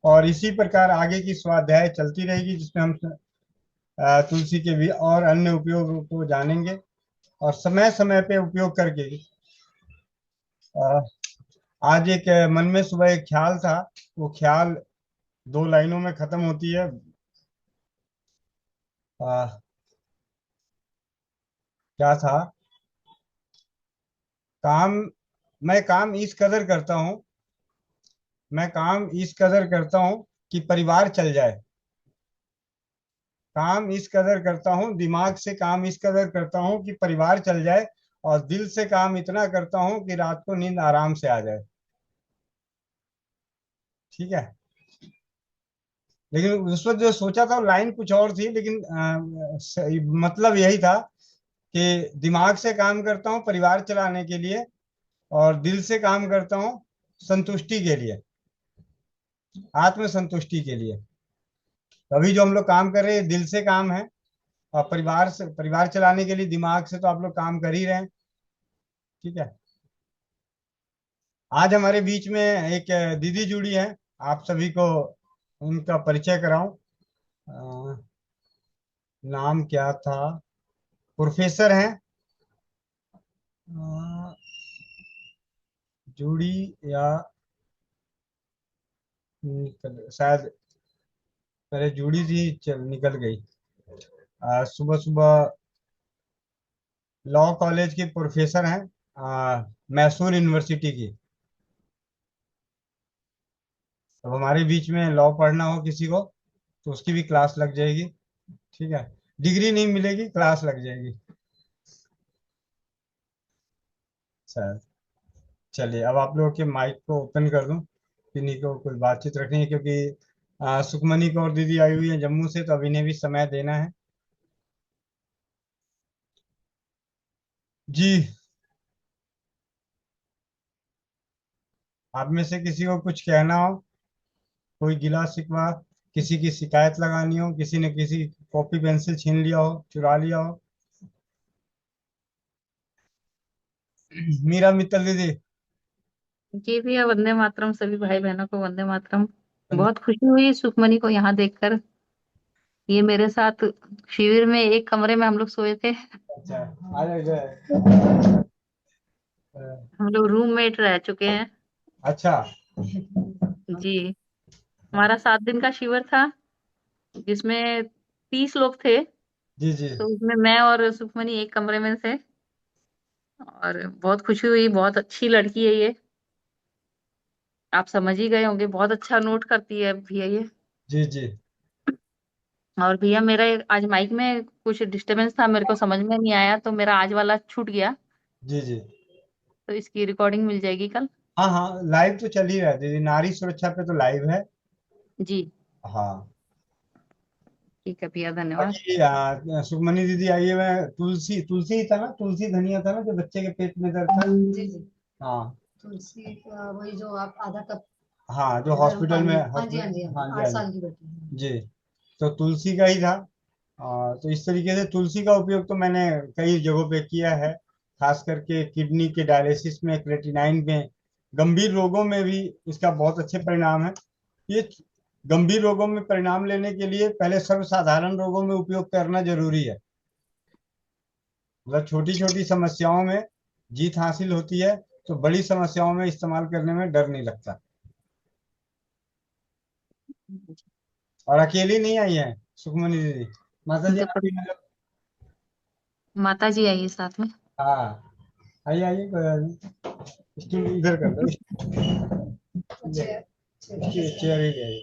और इसी प्रकार आगे की स्वाध्याय चलती रहेगी, जिसमें हम तुलसी के भी और अन्य उपयोग को जानेंगे, और समय समय पे उपयोग करके। अ, आज एक मन में सुबह एक ख्याल था, वो ख्याल 2 लाइनों में खत्म होती है। अ, क्या था? काम मैं काम इस कदर करता हूँ, मैं काम इस कदर करता हूँ कि परिवार चल जाए। काम इस कदर करता हूँ, दिमाग से काम इस कदर करता हूँ कि परिवार चल जाए, और दिल से काम इतना करता हूँ कि रात को नींद आराम से आ जाए। ठीक है। लेकिन उस वक्त जो सोचा था, लाइन कुछ और थी, लेकिन मतलब यही था कि दिमाग से काम करता हूँ परिवार चलाने के लिए, और दिल से काम करता हूँ संतुष्टि के लिए, आत्म संतुष्टि के लिए। तो अभी जो हम लोग काम कर रहे हैं, दिल से काम है, और परिवार चलाने के लिए दिमाग से तो आप लोग काम कर ही रहे हैं। ठीक है। आज हमारे बीच में एक दीदी जुड़ी है, आप सभी को उनका परिचय कराऊं। अ, नाम क्या था? प्रोफेसर हैं, अ, जुड़ी, या शायद पहले जुड़ी थी, चल निकल गई। सुबह सुबह लॉ कॉलेज की प्रोफेसर हैं, मैसूर यूनिवर्सिटी की। अब हमारे बीच में लॉ पढ़ना हो किसी को, तो उसकी भी क्लास लग जाएगी। ठीक है। डिग्री नहीं मिलेगी, क्लास लग जाएगी। सर, चलिए अब आप लोगों के माइक को ओपन कर दूं, किन्हीं को कोई बातचीत रखनी है, क्योंकि सुखमनी कौर दीदी आई हुई है जम्मू से, तो अब इन्हें भी समय देना है। जी, आप में से किसी को कुछ कहना हो, कोई गिला शिकवा, किसी की शिकायत लगानी हो, किसी ने किसी कॉपी पेंसिल छीन लिया हो, चुरा लिया हो। मीरा मित्तल दीदी। जी भैया, वंदे मातरम। सभी भाई बहनों को वंदे मातरम। बहुत खुशी हुई सुखमनी को यहाँ देखकर। ये मेरे साथ शिविर में एक कमरे में हम लोग सोए थे। अच्छा, आ जाए। हम लोग रूममेट रह चुके हैं। अच्छा। जी। हमारा 7 दिन का शिविर था, जिसमें 30 लोग थे। जी जी तो उसमें मैं और सुखमनी एक कमरे में थे, और बहुत खुशी हुई। बहुत अच्छी लड़की है ये, आप समझ ही गए होंगे। बहुत अच्छा नोट करती है भैया ये। जी जी और भैया मेरा आज माइक में कुछ डिस्टरबेंस था, मेरे को समझ में नहीं आया, तो मेरा आज वाला छूट गया। जी जी। तो इसकी रिकॉर्डिंग मिल जाएगी कल। हाँ हाँ, लाइव तो चल ही रहा है दीदी, नारी सुरक्षा पे तो लाइव है। जी। हाँ। ठीक है भैया, धन्यवाद। बाकी सुखमनी दीदी आई है। मैं तुलसी तुलसी ही था ना, तुलसी धनिया था ना, जो बच्चे के पेट में दर्द था। जी जी। हाँ तुलसी वही जो आप आधा कप हाँ, जो गर्म हॉस्पिटल में, पानी। हाँ जी, हाँ जी, हॉस्पिटल, हाँ हाँ जी, जी 8 हाँ साल की बेटी है। जी। जी, तो तुलसी का ही था। तो इस तरीके से तुलसी का उपयोग तो मैंने कई जगहों पे किया है, खास करके किडनी के डायलिसिस में, क्रेटिनाइन में, गंभीर रोगों में भी इसका बहुत अच्छे परिणाम है। ये गंभीर रोगों में परिणाम लेने के लिए पहले सर्वसाधारण रोगों में उपयोग करना जरूरी है। मतलब छोटी छोटी समस्याओं में जीत हासिल होती है, तो बड़ी समस्याओं में इस्तेमाल करने में डर नहीं लगता। और अकेली नहीं आई है सुखमनी दीदी, माता जी तो आप भी मतलब। माता जी आई है साथ में। हाँ, आइए आइए, कोई बात नहीं। स्टूल इधर कर दो, चेयर चेयर ही ले आइए।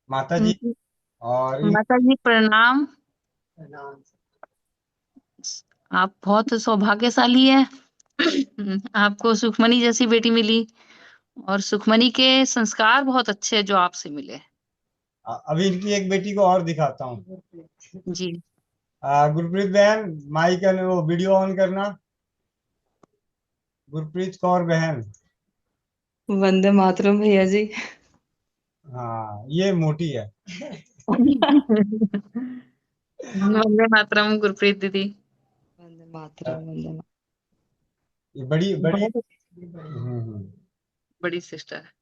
माता जी और इन माता जी प्रणाम। आप बहुत सौभाग्यशाली है। आपको सुखमनी जैसी बेटी मिली और सुखमनी के संस्कार बहुत अच्छे हैं जो आपसे मिले। अभी इनकी एक बेटी को और दिखाता हूँ। जी। गुरप्रीत बहन, माइक वो वीडियो ऑन करना। गुरप्रीत कौर बहन। वंदे मातरम भैया जी। हाँ, ये मोटी है। वंदे मातरम गुरप्रीत दीदी। वंदे मातरम वंदे मातरम। ये बड़ी बड़ी। बहुत हम्म। बड़ी सिस्टर है।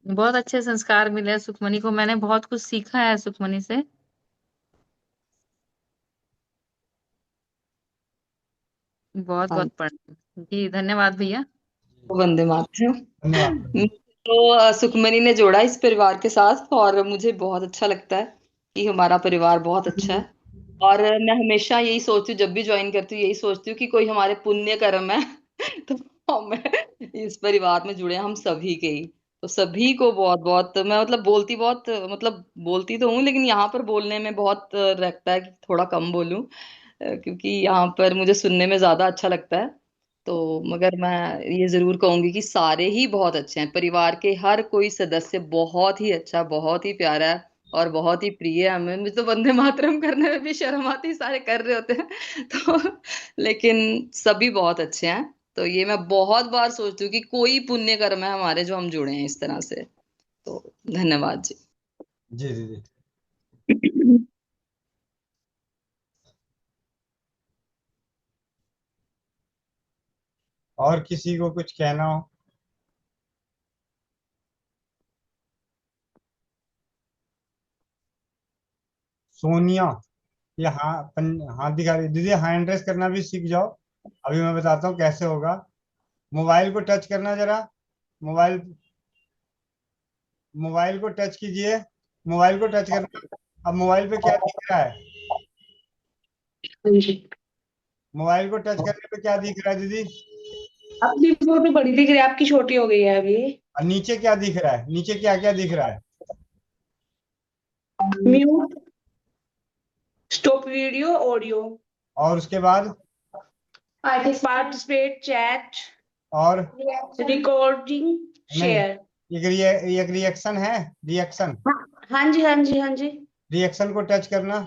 बहुत अच्छे संस्कार मिले हैं सुखमनी को। मैंने बहुत कुछ सीखा है सुखमनी से। बहुत हाँ, बहुत प्रणाम जी। धन्यवाद भैया। वंदे मातरम। धन्यवाद। तो सुखमनी ने जोड़ा इस परिवार के साथ और मुझे बहुत अच्छा लगता है कि हमारा परिवार बहुत अच्छा है। और मैं हमेशा यही सोचती हूँ, जब भी ज्वाइन करती हूँ यही सोचती हूँ कि कोई हमारे पुण्य कर्म है तो हम इस परिवार में जुड़े हैं, हम सभी के ही। तो सभी को बहुत बहुत मैं मतलब बोलती तो हूँ, लेकिन यहाँ पर बोलने में बहुत रहता है कि थोड़ा कम बोलूं, क्योंकि यहाँ पर मुझे सुनने में ज्यादा अच्छा लगता है। तो मगर मैं ये जरूर कहूंगी कि सारे ही बहुत अच्छे हैं, परिवार के हर कोई सदस्य बहुत ही अच्छा, बहुत ही प्यारा है और बहुत ही प्रिय है हमें। मुझे तो वंदे मातरम करने में भी शर्म आती है, सारे कर रहे होते हैं तो लेकिन सभी बहुत अच्छे हैं। तो ये मैं बहुत बार सोचती हूँ कि कोई पुण्य कर्म है हमारे जो हम जुड़े हैं इस तरह से। तो धन्यवाद जी। जी जी जी। और किसी को कुछ कहना हो? सोनिया, ये हाथ दिखा रही दीदी। हैंड रेस करना भी सीख जाओ। अभी मैं बताता हूँ कैसे होगा। मोबाइल को टच करना जरा। मोबाइल मोबाइल को टच कीजिए। मोबाइल को टच करना। अब मोबाइल पे क्या दिख रहा है? मोबाइल को टच करने पे क्या दिख रहा है दीदी? अपनी फोटो बड़ी दिख रही है, आपकी छोटी हो गई है अभी। और नीचे क्या दिख रहा है? नीचे क्या क्या दिख रहा है? म्यूट, स्टॉप वीडियो, ऑडियो, और उसके बाद? पार्टिसिपेट, चैट, और रिकॉर्डिंग, नहीं, शेयर। एक रिएक्शन है। रिएक्शन। हाँ जी, हाँ जी, हाँ जी, रिएक्शन को टच करना।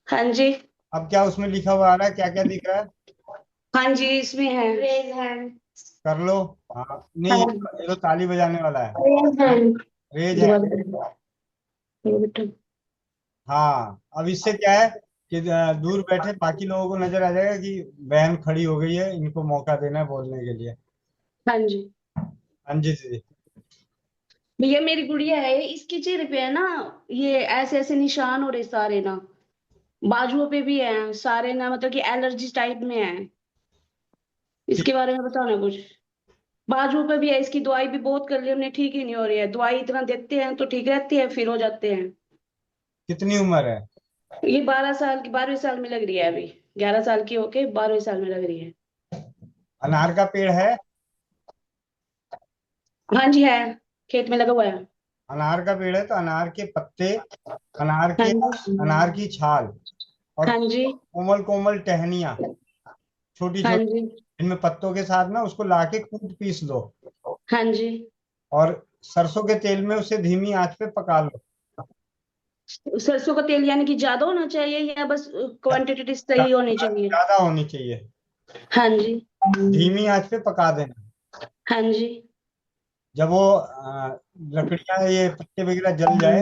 हाँ जी, अब क्या उसमें लिखा हुआ आ रहा है? क्या क्या दिख रहा है? हाँ जी, इसमें है रेज हैंड। कर लो। हाँ, नहीं, हाँ, ये तो ताली बजाने वाला है। Raise hand. रेज है। दोबारा करो। ये बेटा। हाँ, अब इससे क्या है कि दूर बैठे बाकी लोगों को नजर आ जाएगा कि बहन खड़ी हो गई है, इनको मौका देना है बोलने के लिए। हाँ जी हाँ जी दीदी। भैया, मेरी गुड़िया है, इसके चेहरे पे है ना, ये ऐसे ऐसे निशान हो रहे सारे ना, बाजुओं पे भी है सारे ना, मतलब कि एलर्जी टाइप में है। इसके बारे में बताओ ना कुछ। बाजू पे भी है, इसकी दवाई भी बहुत कर ली हमने, ठीक ही नहीं हो रही है। दवाई इतना देते हैं तो ठीक रहती है, फिर हो जाते हैं। कितनी उम्र है? ये 12 साल की, 12वें साल में लग रही है अभी। 11 साल की होके 12वें साल में लग रही है। अनार का पेड़ है? हाँ जी है, खेत में लगा हुआ है। अनार का पेड़ है तो अनार के पत्ते, अनार हाँ के जी, अनार की छाल और हाँ जी, कोमल कोमल टहनियां, छोटी हाँ छोटी, जी, इनमें पत्तों के साथ ना उसको लाके कूट पीस लो। हाँ जी। और सरसों के तेल में उसे धीमी आंच पे पका लो। सरसों का तेल यानी कि ज्यादा होना चाहिए या बस क्वांटिटी सही होनी चाहिए? ज्यादा होनी चाहिए। हाँ जी, धीमी आंच पे पका देना। हाँ जी, जब वो लकड़ियां, ये पत्ते वगैरह जल जाए।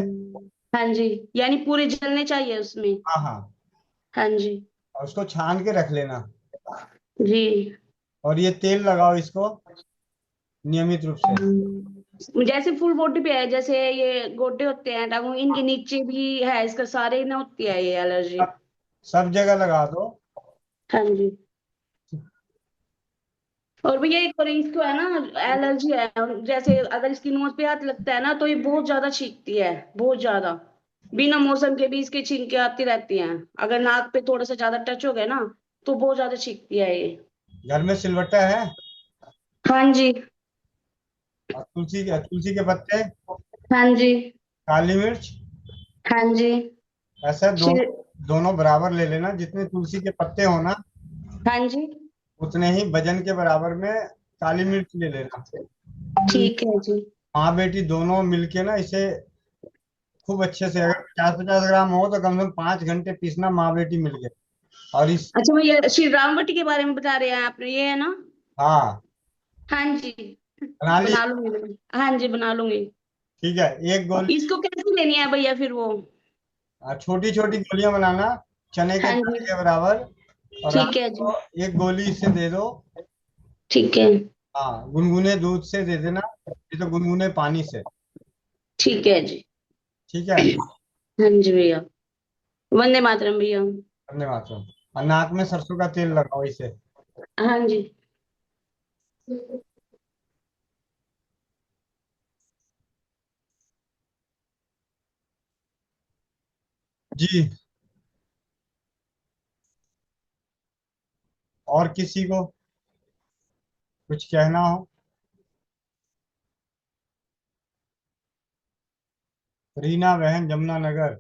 हाँ जी, यानी पूरे जलने चाहिए उसमें। हाँ हाँ। हाँ जी, और उसको छान के रख लेना। जी। और ये तेल लगाओ इसको नियमित रूप से। जैसे फुल बॉडी पे है, जैसे ये गोटे होते हैं टांगों, इनके नीचे भी है, इसका सारे ना होती है ये एलर्जी। सब सब जगह लगा दो। हाँ जी। और भैया एक और इसको है ना एलर्जी है, और जैसे अगर इसकी नोज पे हाथ लगता है ना तो ये बहुत ज्यादा छींकती है, बहुत ज्यादा। बिना मौसम के भी इसके छींके आती रहती हैं। अगर नाक पे थोड़ा सा ज्यादा टच हो गया ना तो बहुत ज्यादा छींकती है ये। घर में सिलवट्टा है? हाँ जी, और तुलसी के पत्ते, हाँ जी। काली मिर्च। हाँ जी। ऐसा श्री दोनों बराबर ले लेना, जितने तुलसी के पत्ते हो ना हाँ जी। उतने ही वजन के बराबर में काली मिर्च ले लेना। ठीक है जी। माँ बेटी दोनों मिलके ना इसे खूब अच्छे से, अगर 50-50 ग्राम हो तो कम से कम 5 घंटे पीसना, माँ बेटी मिलके। और इस अच्छा भैया, श्री रामवटी के बारे में बता रहे हैं आप, ये है ना? हाँ, हाँ जी। बना लिए। बना लूंगी मैं। हाँ जी, बना लूंगी। ठीक है, एक और गोली। इसको कैसे लेनी है भैया फिर वो? छोटी छोटी गोलियां बनाना, चने के हाँ दाने जी। के बराबर। और ठीक रात है जी। को एक गोली इसे दे दो। ठीक है। हाँ, गुनगुने दूध से दे देना, नहीं तो गुनगुने पानी से। ठीक है जी। ठीक है। हाँ जी भैया। वंदे मातरम भैया। धन्यवाद। और नाक में सरसों का तेल लगाओ इसे। हाँ जी। जी। और किसी को कुछ कहना हो? रीना बहन जमुनानगर,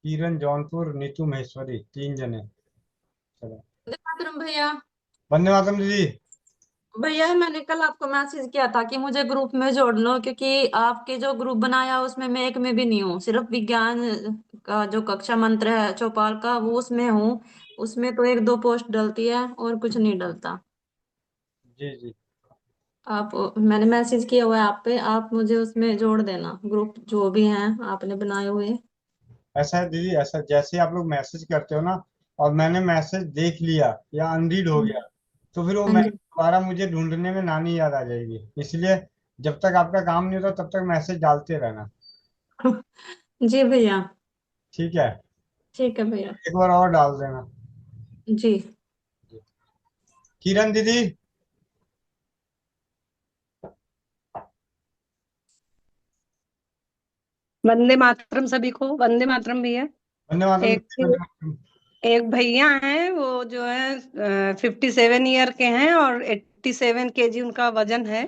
किरण जौनपुर, नीतू महेश्वरी, 3 जने। चलो। वंदे मातरम भैया। वंदे मातरम दीदी। भैया मैंने कल आपको मैसेज किया था कि मुझे ग्रुप में जोड़ लो, क्योंकि आपके जो ग्रुप बनाया उसमें मैं एक में भी नहीं हूँ। सिर्फ विज्ञान का जो कक्षा मंत्र है चौपाल का वो उसमें हूँ। उसमें तो एक दो पोस्ट डलती है और कुछ नहीं डलता। जी जी। आप, मैंने मैसेज किया हुआ है आप पे, आप मुझे उसमें जोड़ देना, ग्रुप जो भी हैं आपने बनाए हुए। ऐसा है दीदी, ऐसा जैसे आप लोग मैसेज करते हो ना, और मैंने मैसेज देख लिया या अनरीड हो गया, तो फिर वो हाँ मैं जी। दोबारा मुझे ढूंढने में नानी याद आ जाएगी। इसलिए जब तक आपका काम नहीं होता तब तक मैसेज डालते रहना। जी भैया। ठीक है। ठीक है भैया। एक बार और डाल देना। जी। किरण दीदी। वंदे मातरम सभी को, वंदे मातरम भैया। वंदे मातरम एक दीदी, वंदे मातरम। एक भैया हैं, वो जो है 57 ईयर के हैं और 87 kg उनका वजन है।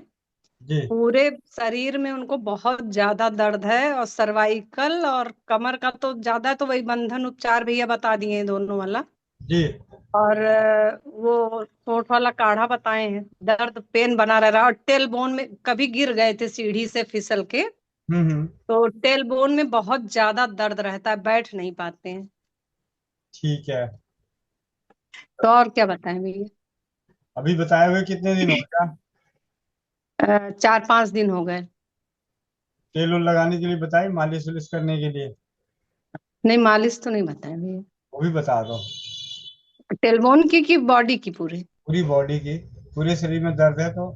जी पूरे शरीर में उनको बहुत ज्यादा दर्द है, और सर्वाइकल और कमर का तो ज्यादा है, तो वही बंधन उपचार भैया बता दिए हैं दोनों वाला। जी। और वो होठ वाला काढ़ा बताए हैं। दर्द पेन बना रह रहा है, और टेल बोन में कभी गिर गए थे सीढ़ी से फिसल के, हम्म। तो टेल बोन में बहुत ज्यादा दर्द रहता है, बैठ नहीं पाते हैं। ठीक है। तो और क्या बताएं भैया? अभी बताए हुए कितने दिन हो गया? 4-5 दिन हो गए। तेल उल लगाने के लिए बताई, मालिश उलिश करने के लिए? नहीं, मालिश तो नहीं बताया भैया। वो भी बता दो। टेलबोन की कि बॉडी की पूरे? पूरी बॉडी की, पूरे शरीर में दर्द है तो।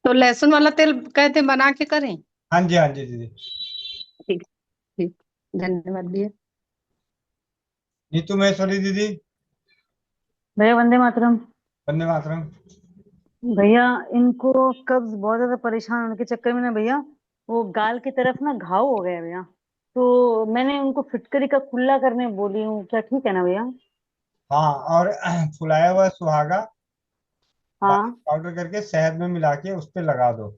तो लहसुन वाला तेल कहते हैं बना के करें? हाँ जी, हाँ जी दीदी। ठीक। ठीक। धन्यवाद भैया। नीतू महेश्वरी दीदी। भैया वंदे मातरम। वंदे मातरम। भैया इनको कब्ज बहुत ज्यादा परेशान होने के चक्कर में ना भैया, वो गाल की तरफ ना घाव हो गया भैया। तो मैंने उनको फिटकरी का कुल्ला करने बोली हूँ, क्या ठीक है ना भैया? हाँ, और फुलाया हुआ सुहागा हाँ। पाउडर करके शहद में मिला के उस पे लगा दो।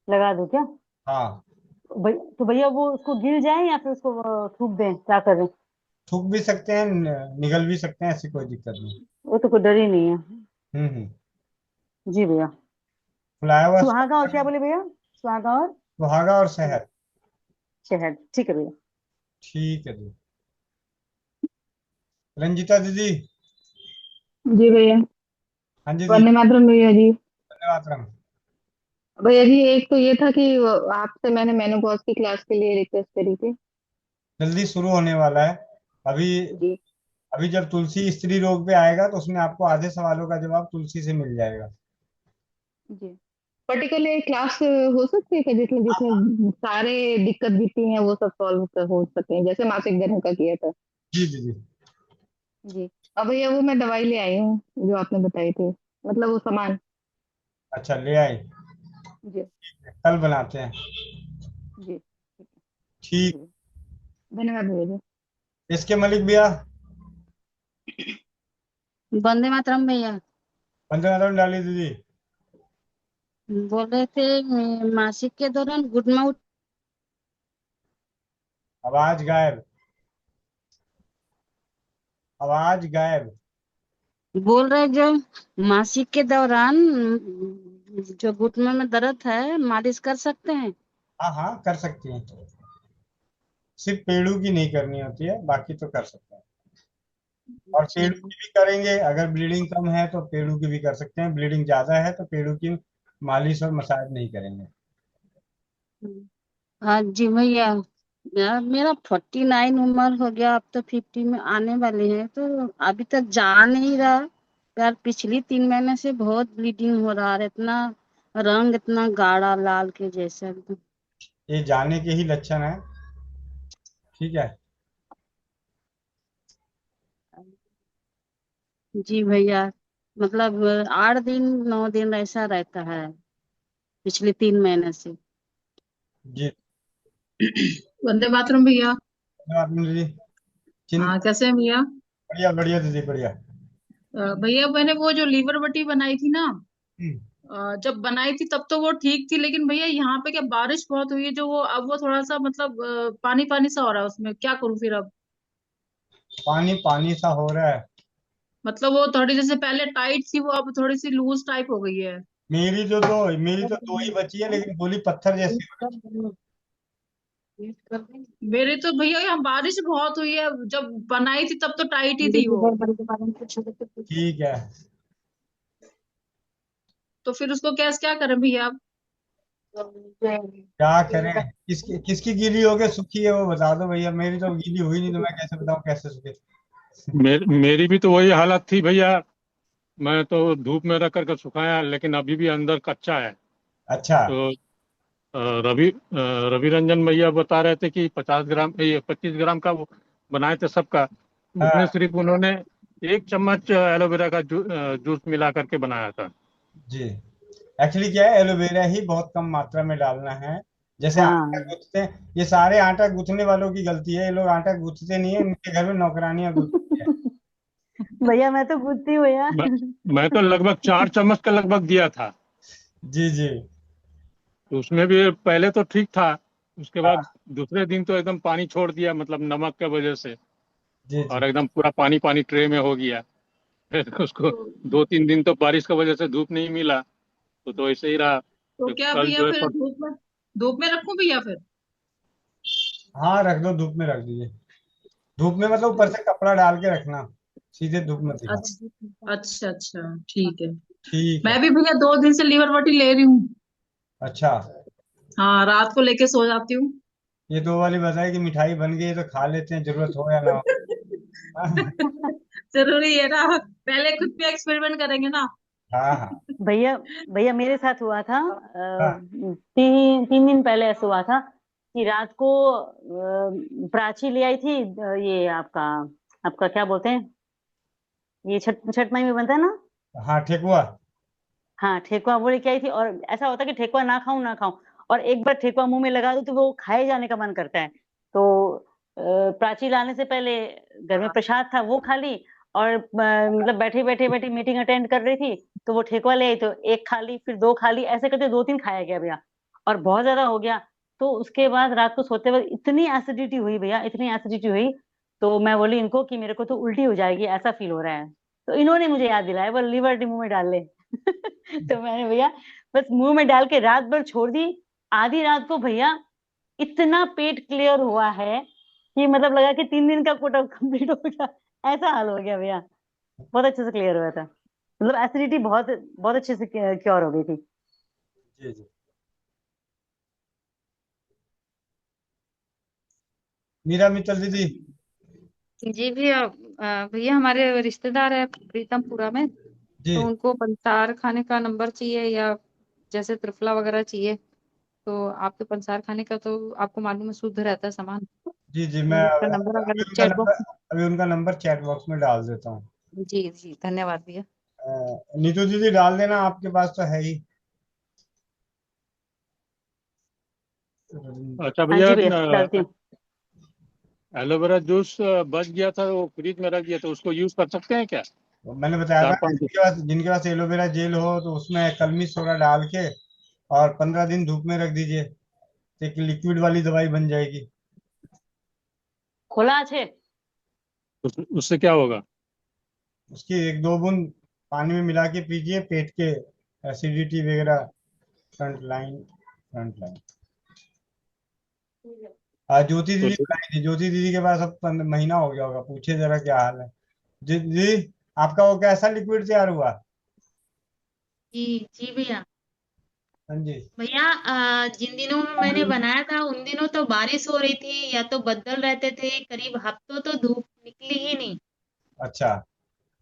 लगा दूँ क्या? हाँ। तो भैया वो उसको गिर जाए या फिर उसको थूक दें, क्या करें? थूक भी सकते हैं, निगल भी सकते हैं, ऐसी कोई दिक्कत नहीं। वो तो कोई डर ही नहीं है। हम्म। जी भैया। फुलाया हुआ सुहागा और क्या बोले भैया? सुहागा और सुहागा और शहद। शहद, ठीक है भैया। ठीक है दीदी। रंजीता दीदी। जी भैया। हाँ जी दीदी। वंदे मातरम भैया जी। धन्यवाद मातरम। भैया जी, एक तो ये था कि आपसे मैंने मेनोपॉज की क्लास के लिए रिक्वेस्ट करी थी। जल्दी शुरू होने वाला है। अभी जी। अभी जब तुलसी स्त्री रोग पे आएगा तो उसमें आपको आधे सवालों का जवाब तुलसी से मिल जाएगा। जी। पर्टिकुलर क्लास हो सकती है क्या, जिसमें जिसमें सारे दिक्कत जितनी है वो सब सॉल्व हो सकते हैं, जैसे मासिक धर्म का किया था? जी दीदी। जी। अब भैया वो मैं दवाई ले आई हूँ जो आपने बताई थी, मतलब वो सामान। अच्छा, ले आई। जी। कल बनाते हैं। जी। ठीक ठीक। है जी। धन्यवाद भैया जी। इसके मलिक भैया। वंदे मातरम भैया। वंदे मातरम डाली दीदी। बोल रहे थे मासिक के दौरान घुटना आवाज गायब, आवाज गायब। बोल रहे जो मासिक के दौरान जो घुटने में दर्द है मालिश कर सकते हैं। हाँ हाँ, कर सकती हैं। सिर्फ पेड़ों की नहीं करनी होती है, बाकी तो कर सकते हैं। और पेड़ों की भी करेंगे, अगर ब्लीडिंग कम है तो पेड़ों की भी कर सकते हैं, ब्लीडिंग ज्यादा है तो पेड़ों की मालिश और मसाज नहीं करेंगे। हाँ जी भैया, यार मेरा 49 उम्र हो गया, अब तो 50 में आने वाली है, तो अभी तक जा नहीं रहा यार। पिछली 3 महीने से बहुत ब्लीडिंग हो रहा है, इतना रंग इतना गाढ़ा लाल के जैसा एकदम। ये जाने के ही लक्षण है, ठीक है। जी भैया, मतलब 8 दिन 9 दिन ऐसा रहता है पिछले 3 महीने से। जी। वंदे मातरम भैया। धन्यवाद जी। हाँ, कैसे हैं भैया? बढ़िया बढ़िया दीदी, बढ़िया। भैया मैंने वो जो लीवर बटी बनाई थी ना, हम्म। जब बनाई थी तब तो वो ठीक थी, लेकिन भैया यहाँ पे क्या बारिश बहुत हुई है, जो वो अब वो थोड़ा सा मतलब पानी पानी सा हो रहा है, उसमें क्या करूँ फिर अब? पानी पानी सा हो रहा है। मतलब वो थोड़ी जैसे पहले टाइट थी, वो अब थोड़ी सी लूज टाइप हो गई है। मेरी तो दो ही बची है, लेकिन गोली पत्थर जैसी हो मेरी तो भैया यहाँ बारिश बहुत हुई है, जब बनाई थी तब तो टाइट ही थी वो। रही। ठीक है। तो फिर उसको कैसे क्या करें भैया अब? क्या करें, किसकी किसकी गीली हो गई, सूखी है वो बता दो भैया। मेरी तो गीली हुई नहीं, तो मैं कैसे बताऊं कैसे सूखे। मेरी भी तो वही हालत थी भैया। मैं तो धूप में रख करके सुखाया, लेकिन अभी भी अंदर कच्चा है। अच्छा। तो रवि रंजन भैया बता रहे थे कि 50 ग्राम, ये 25 ग्राम का वो बनाए थे सबका। उसमें हाँ सिर्फ उन्होंने 1 चम्मच एलोवेरा का जूस मिला करके बनाया था। जी। एक्चुअली क्या है, एलोवेरा ही बहुत कम मात्रा में डालना है। जैसे आटा हाँ गूंथते हैं, ये सारे आटा गूंथने वालों की गलती है। ये लोग आटा गूंथते नहीं है, इनके घर में नौकरानियां गूंथती है। भैया मैं तो गुस्ती हूँ भैया। मैं, मैं तो लगभग 4 चम्मच का लगभग दिया था। जी जी। तो उसमें भी पहले तो ठीक था, उसके बाद हाँ दूसरे दिन तो एकदम पानी छोड़ दिया, मतलब नमक के वजह से। जी और जी। एकदम पूरा पानी पानी ट्रे में हो गया। फिर उसको तो 2-3 दिन तो बारिश की वजह से धूप नहीं मिला, तो ऐसे ही रहा। तो तो क्या कल भैया जो है फिर धूप में रखूं भैया फिर? हाँ रख दो, धूप में रख दीजिए। धूप में मतलब ऊपर से कपड़ा डाल के रखना, सीधे धूप मत दिखाओ। अच्छा अच्छा अच्छा, ठीक है। ठीक है। मैं भी भैया 2 दिन से लीवर बटी ले रही हूँ। अच्छा। हाँ, रात को लेके सो जाती हूँ। ये दो वाली बताई कि मिठाई बन गई है तो खा लेते हैं, जरूरत हो या ना हो। जरूरी है ना, पहले खुद पे एक्सपेरिमेंट करेंगे ना। हाँ हाँ भैया भैया मेरे साथ हुआ था हाँ 3 दिन पहले ऐसा हुआ था कि रात को प्राची ले आई थी ये आपका आपका क्या बोलते हैं, ये छठ छठ माई में बनता है ना। हाँ। ठेकुआ। हाँ ठेकुआ वो लेके आई थी, और ऐसा होता है कि ठेकुआ ना खाऊं ना खाऊं, और एक बार ठेकुआ मुंह में लगा दो तो वो खाए जाने का मन करता है। तो प्राची लाने से पहले घर में प्रसाद था वो खा ली, और मतलब बैठे बैठे बैठे मीटिंग अटेंड कर रही थी, तो वो ठेकुआ ले आई, तो एक खा ली फिर 2 खा ली, ऐसे करते 2-3 खाया गया भैया, और बहुत ज्यादा हो गया। तो उसके बाद रात को सोते वक्त इतनी एसिडिटी हुई भैया, इतनी एसिडिटी हुई, तो मैं बोली इनको कि मेरे को तो उल्टी हो जाएगी ऐसा फील हो रहा है। तो इन्होंने मुझे याद दिलाया, वो लीवर मुंह में डाल ले। तो मैंने भैया बस मुंह में डाल के रात भर छोड़ दी। आधी रात को भैया इतना पेट क्लियर हुआ है कि मतलब लगा कि 3 दिन का कोटा कंप्लीट हो गया, ऐसा हाल हो गया भैया। बहुत अच्छे से क्लियर हुआ था, मतलब एसिडिटी बहुत बहुत अच्छे से क्योर हो गई थी। जी जी। मीरा मित्तल दीदी। जी भैया, भैया हमारे रिश्तेदार है प्रीतमपुरा में, जी तो उनको पंसार खाने का नंबर चाहिए, या जैसे त्रिफला वगैरह चाहिए। तो आपके पंसार खाने का तो आपको मालूम है शुद्ध रहता है सामान, जी जी। तो मैं उसका नंबर अगर उनका चैट नंबर बॉक्स। अभी उनका नंबर चैट बॉक्स में डाल देता हूँ। जी जी, धन्यवाद भैया। नीतू दीदी डाल देना, आपके पास तो है ही। अच्छा हाँ भैया, जी भैया डालती हूँ। एलोवेरा जूस बच गया था, वो फ्रिज में रख दिया, तो उसको यूज कर सकते हैं क्या? मैंने बताया था, 4-5 दिन। जिनके पास एलोवेरा जेल हो तो उसमें कलमी सोडा डाल के और 15 दिन धूप में रख दीजिए, तो एक लिक्विड वाली दवाई बन जाएगी। खोला আছে? उससे क्या होगा? उसकी 1-2 बूंद पानी में मिला के पीजिए, पेट के एसिडिटी वगैरह। फ्रंट लाइन आज ज्योति दीदी बताई थी, ज्योति दीदी के पास अब महीना हो गया होगा, पूछे जरा क्या हाल है। दीदी आपका वो कैसा लिक्विड तैयार हुआ? जी जी भैया। हाँ जी। भैया जिन दिनों में मैंने बनाया था उन दिनों तो बारिश हो रही थी या तो बदल रहते थे, करीब हफ्तों तो धूप निकली ही नहीं। अच्छा,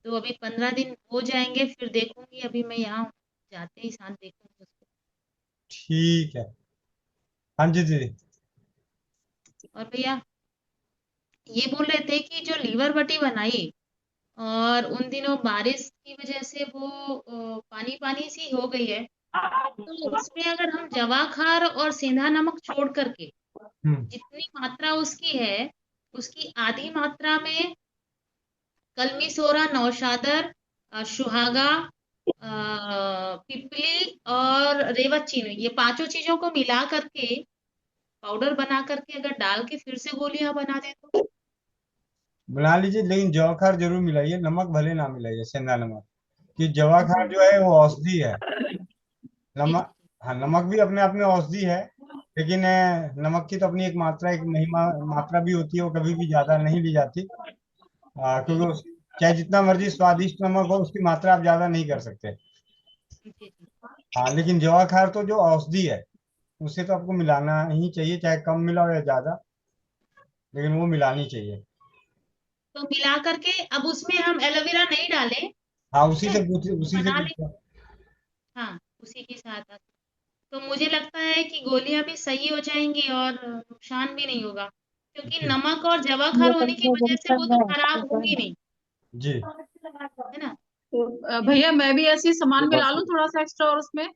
तो अभी 15 दिन हो जाएंगे, फिर देखूंगी। अभी मैं यहाँ हूँ, जाते ही साथ देखूंगी उसको। ठीक है। हाँ जी दीदी। और भैया ये बोल रहे थे कि जो लीवर बटी बनाई और उन दिनों बारिश की वजह से वो पानी पानी सी हो गई है, तो उसमें अगर हम जवाखार और सेंधा नमक छोड़ करके जितनी मात्रा उसकी है उसकी आधी मात्रा में कलमी सोरा, नौशादर, सुहागा, पिपली और रेवत चीनी, ये 5 चीजों को मिला करके पाउडर बना करके अगर डाल के फिर से गोलियां बना दे तो। बना लीजिए, लेकिन जवाखार जरूर मिलाइए, नमक भले ना मिलाइए, सेंधा नमक। कि जवाखार जो है वो औषधि है। नमक, हाँ नमक भी अपने आप में औषधि है, लेकिन नमक की तो अपनी एक मात्रा, एक महिमा मात्रा भी होती है, वो कभी भी ज्यादा नहीं ली जाती। क्योंकि चाहे जितना मर्जी स्वादिष्ट नमक हो, उसकी मात्रा आप ज्यादा नहीं कर सकते। हाँ, लेकिन जवाखार तो जो औषधि है उसे तो आपको मिलाना ही चाहिए, चाहे कम मिलाओ या ज्यादा, लेकिन वो मिलानी चाहिए। तो मिला करके अब उसमें हम एलोवेरा नहीं डालें। हाँ, उसी से बना ले। हाँ, उसी के साथ तो मुझे लगता है कि गोलियां भी सही हो जाएंगी और नुकसान भी नहीं होगा, क्योंकि नमक और जवाखार होने की वजह से वो तो खराब होगी नहीं, जी, है ना। तो भैया मैं भी ऐसी सामान मिला लूं थोड़ा सा एक्स्ट्रा और उसमें।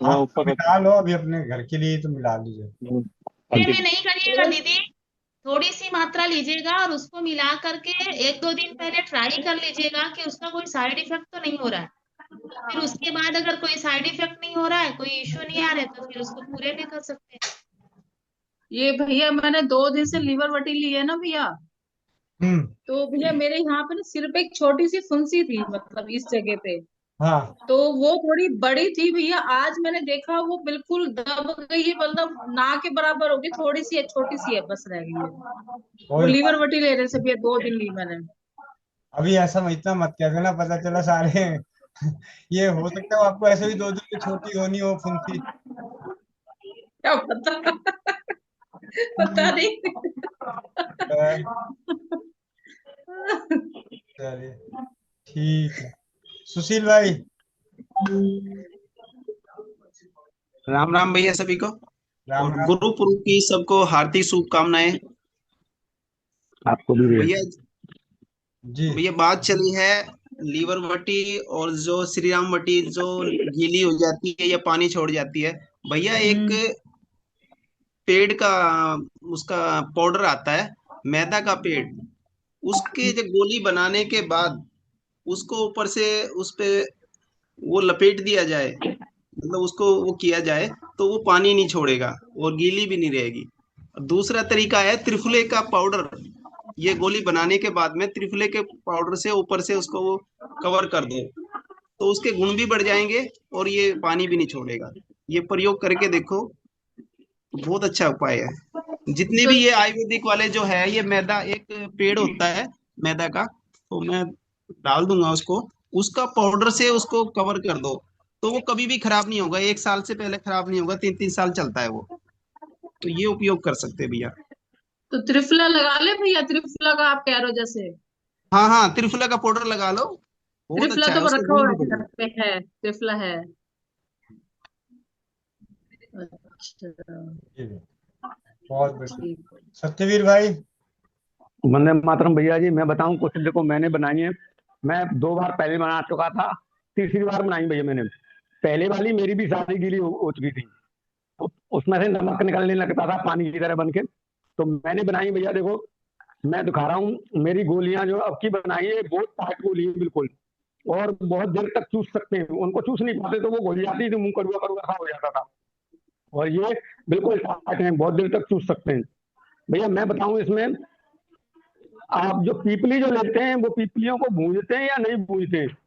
हाँ मिला लो, अभी अपने घर के लिए तो मिला लीजिए। में नहीं करिएगा दीदी, थोड़ी सी मात्रा लीजिएगा और उसको मिला करके 1-2 दिन पहले ट्राई कर लीजिएगा कि उसका कोई साइड इफेक्ट तो नहीं हो रहा है। फिर उसके बाद अगर कोई साइड इफेक्ट नहीं हो रहा है, कोई इश्यू नहीं आ रहा है, तो फिर उसको पूरे भी कर सकते हैं। ये भैया मैंने 2 दिन से लीवर बटी ली है ना भैया, तो भैया मेरे यहाँ पे ना सिर पे एक छोटी सी फुंसी थी, मतलब इस जगह पे। हाँ, तो वो थोड़ी बड़ी थी भैया, आज मैंने देखा वो बिल्कुल दब गई है, मतलब ना के बराबर होगी, थोड़ी सी है, छोटी सी है, बस रह गई है। वो लीवर बटी लेने से भैया 2 दिन ली मैंने। अभी ऐसा इतना मत कह देना, पता चला सारे ये हो सकता है आपको ऐसे भी 2 दिन में छोटी होनी हो फुंसी। क्या पता पता नहीं। चलिए ठीक है। सुशील भाई। राम राम भैया सभी को, राम और राम। गुरु पुरुष की सबको हार्दिक शुभकामनाएं। आपको भी भैया जी भैया बात चली है लीवर बटी और जो श्री राम बटी जो गीली हो जाती है या पानी छोड़ जाती है। भैया एक पेड़ का उसका पाउडर आता है, मैदा का पेड़, उसके जो गोली बनाने के बाद उसको ऊपर से उस पे वो लपेट दिया जाए, मतलब उसको वो किया जाए, तो वो पानी नहीं छोड़ेगा और गीली भी नहीं रहेगी। दूसरा तरीका है त्रिफले का पाउडर। ये गोली बनाने के बाद में त्रिफले के पाउडर से ऊपर से उसको वो कवर कर दो, तो उसके गुण भी बढ़ जाएंगे और ये पानी भी नहीं छोड़ेगा। ये प्रयोग करके देखो, बहुत अच्छा उपाय है। जितने भी ये आयुर्वेदिक वाले जो है, ये मैदा एक पेड़ होता है मैदा का, तो मैं डाल दूंगा उसको, उसका पाउडर से उसको कवर कर दो, तो वो कभी भी खराब नहीं होगा, 1 साल से पहले खराब नहीं होगा, 3-3 साल चलता है वो। तो ये उपयोग कर सकते हैं भैया। तो त्रिफला लगा ले भैया, त्रिफला का आप कह रहे हो जैसे। हाँ हाँ, त्रिफला का पाउडर लगा लो, बहुत त्रिफला अच्छा है, तो उसके रखा गुण हुआ भी है, बढ़िया। घर पे है, त्रिफला है। अच्छा बहुत बढ़िया। सत्यवीर भाई। वंदे मातरम भैया जी। मैं बताऊं कुछ, देखो मैंने बनाई है, मैं 2 बार पहले बना चुका था, तीसरी बार बनाई भैया मैंने। पहले वाली मेरी भी सारी गीली हो चुकी थी, तो उसमें से नमक निकलने लगता था पानी की तरह बन के। तो मैंने बनाई भैया, देखो मैं दिखा रहा हूँ, मेरी गोलियां जो अब की बनाई है बहुत टाइट गोली है बिल्कुल, और बहुत देर तक चूस सकते हैं। उनको चूस नहीं पाते तो वो घुल जाती थी, मुंह कड़वा कड़वा सा हो जाता था। और ये बिल्कुल टाइट है, बहुत देर तक चूस सकते हैं। भैया मैं बताऊं इसमें, आप जो पीपली जो लेते हैं वो पीपलियों को भूनते हैं या नहीं भूनते हैं?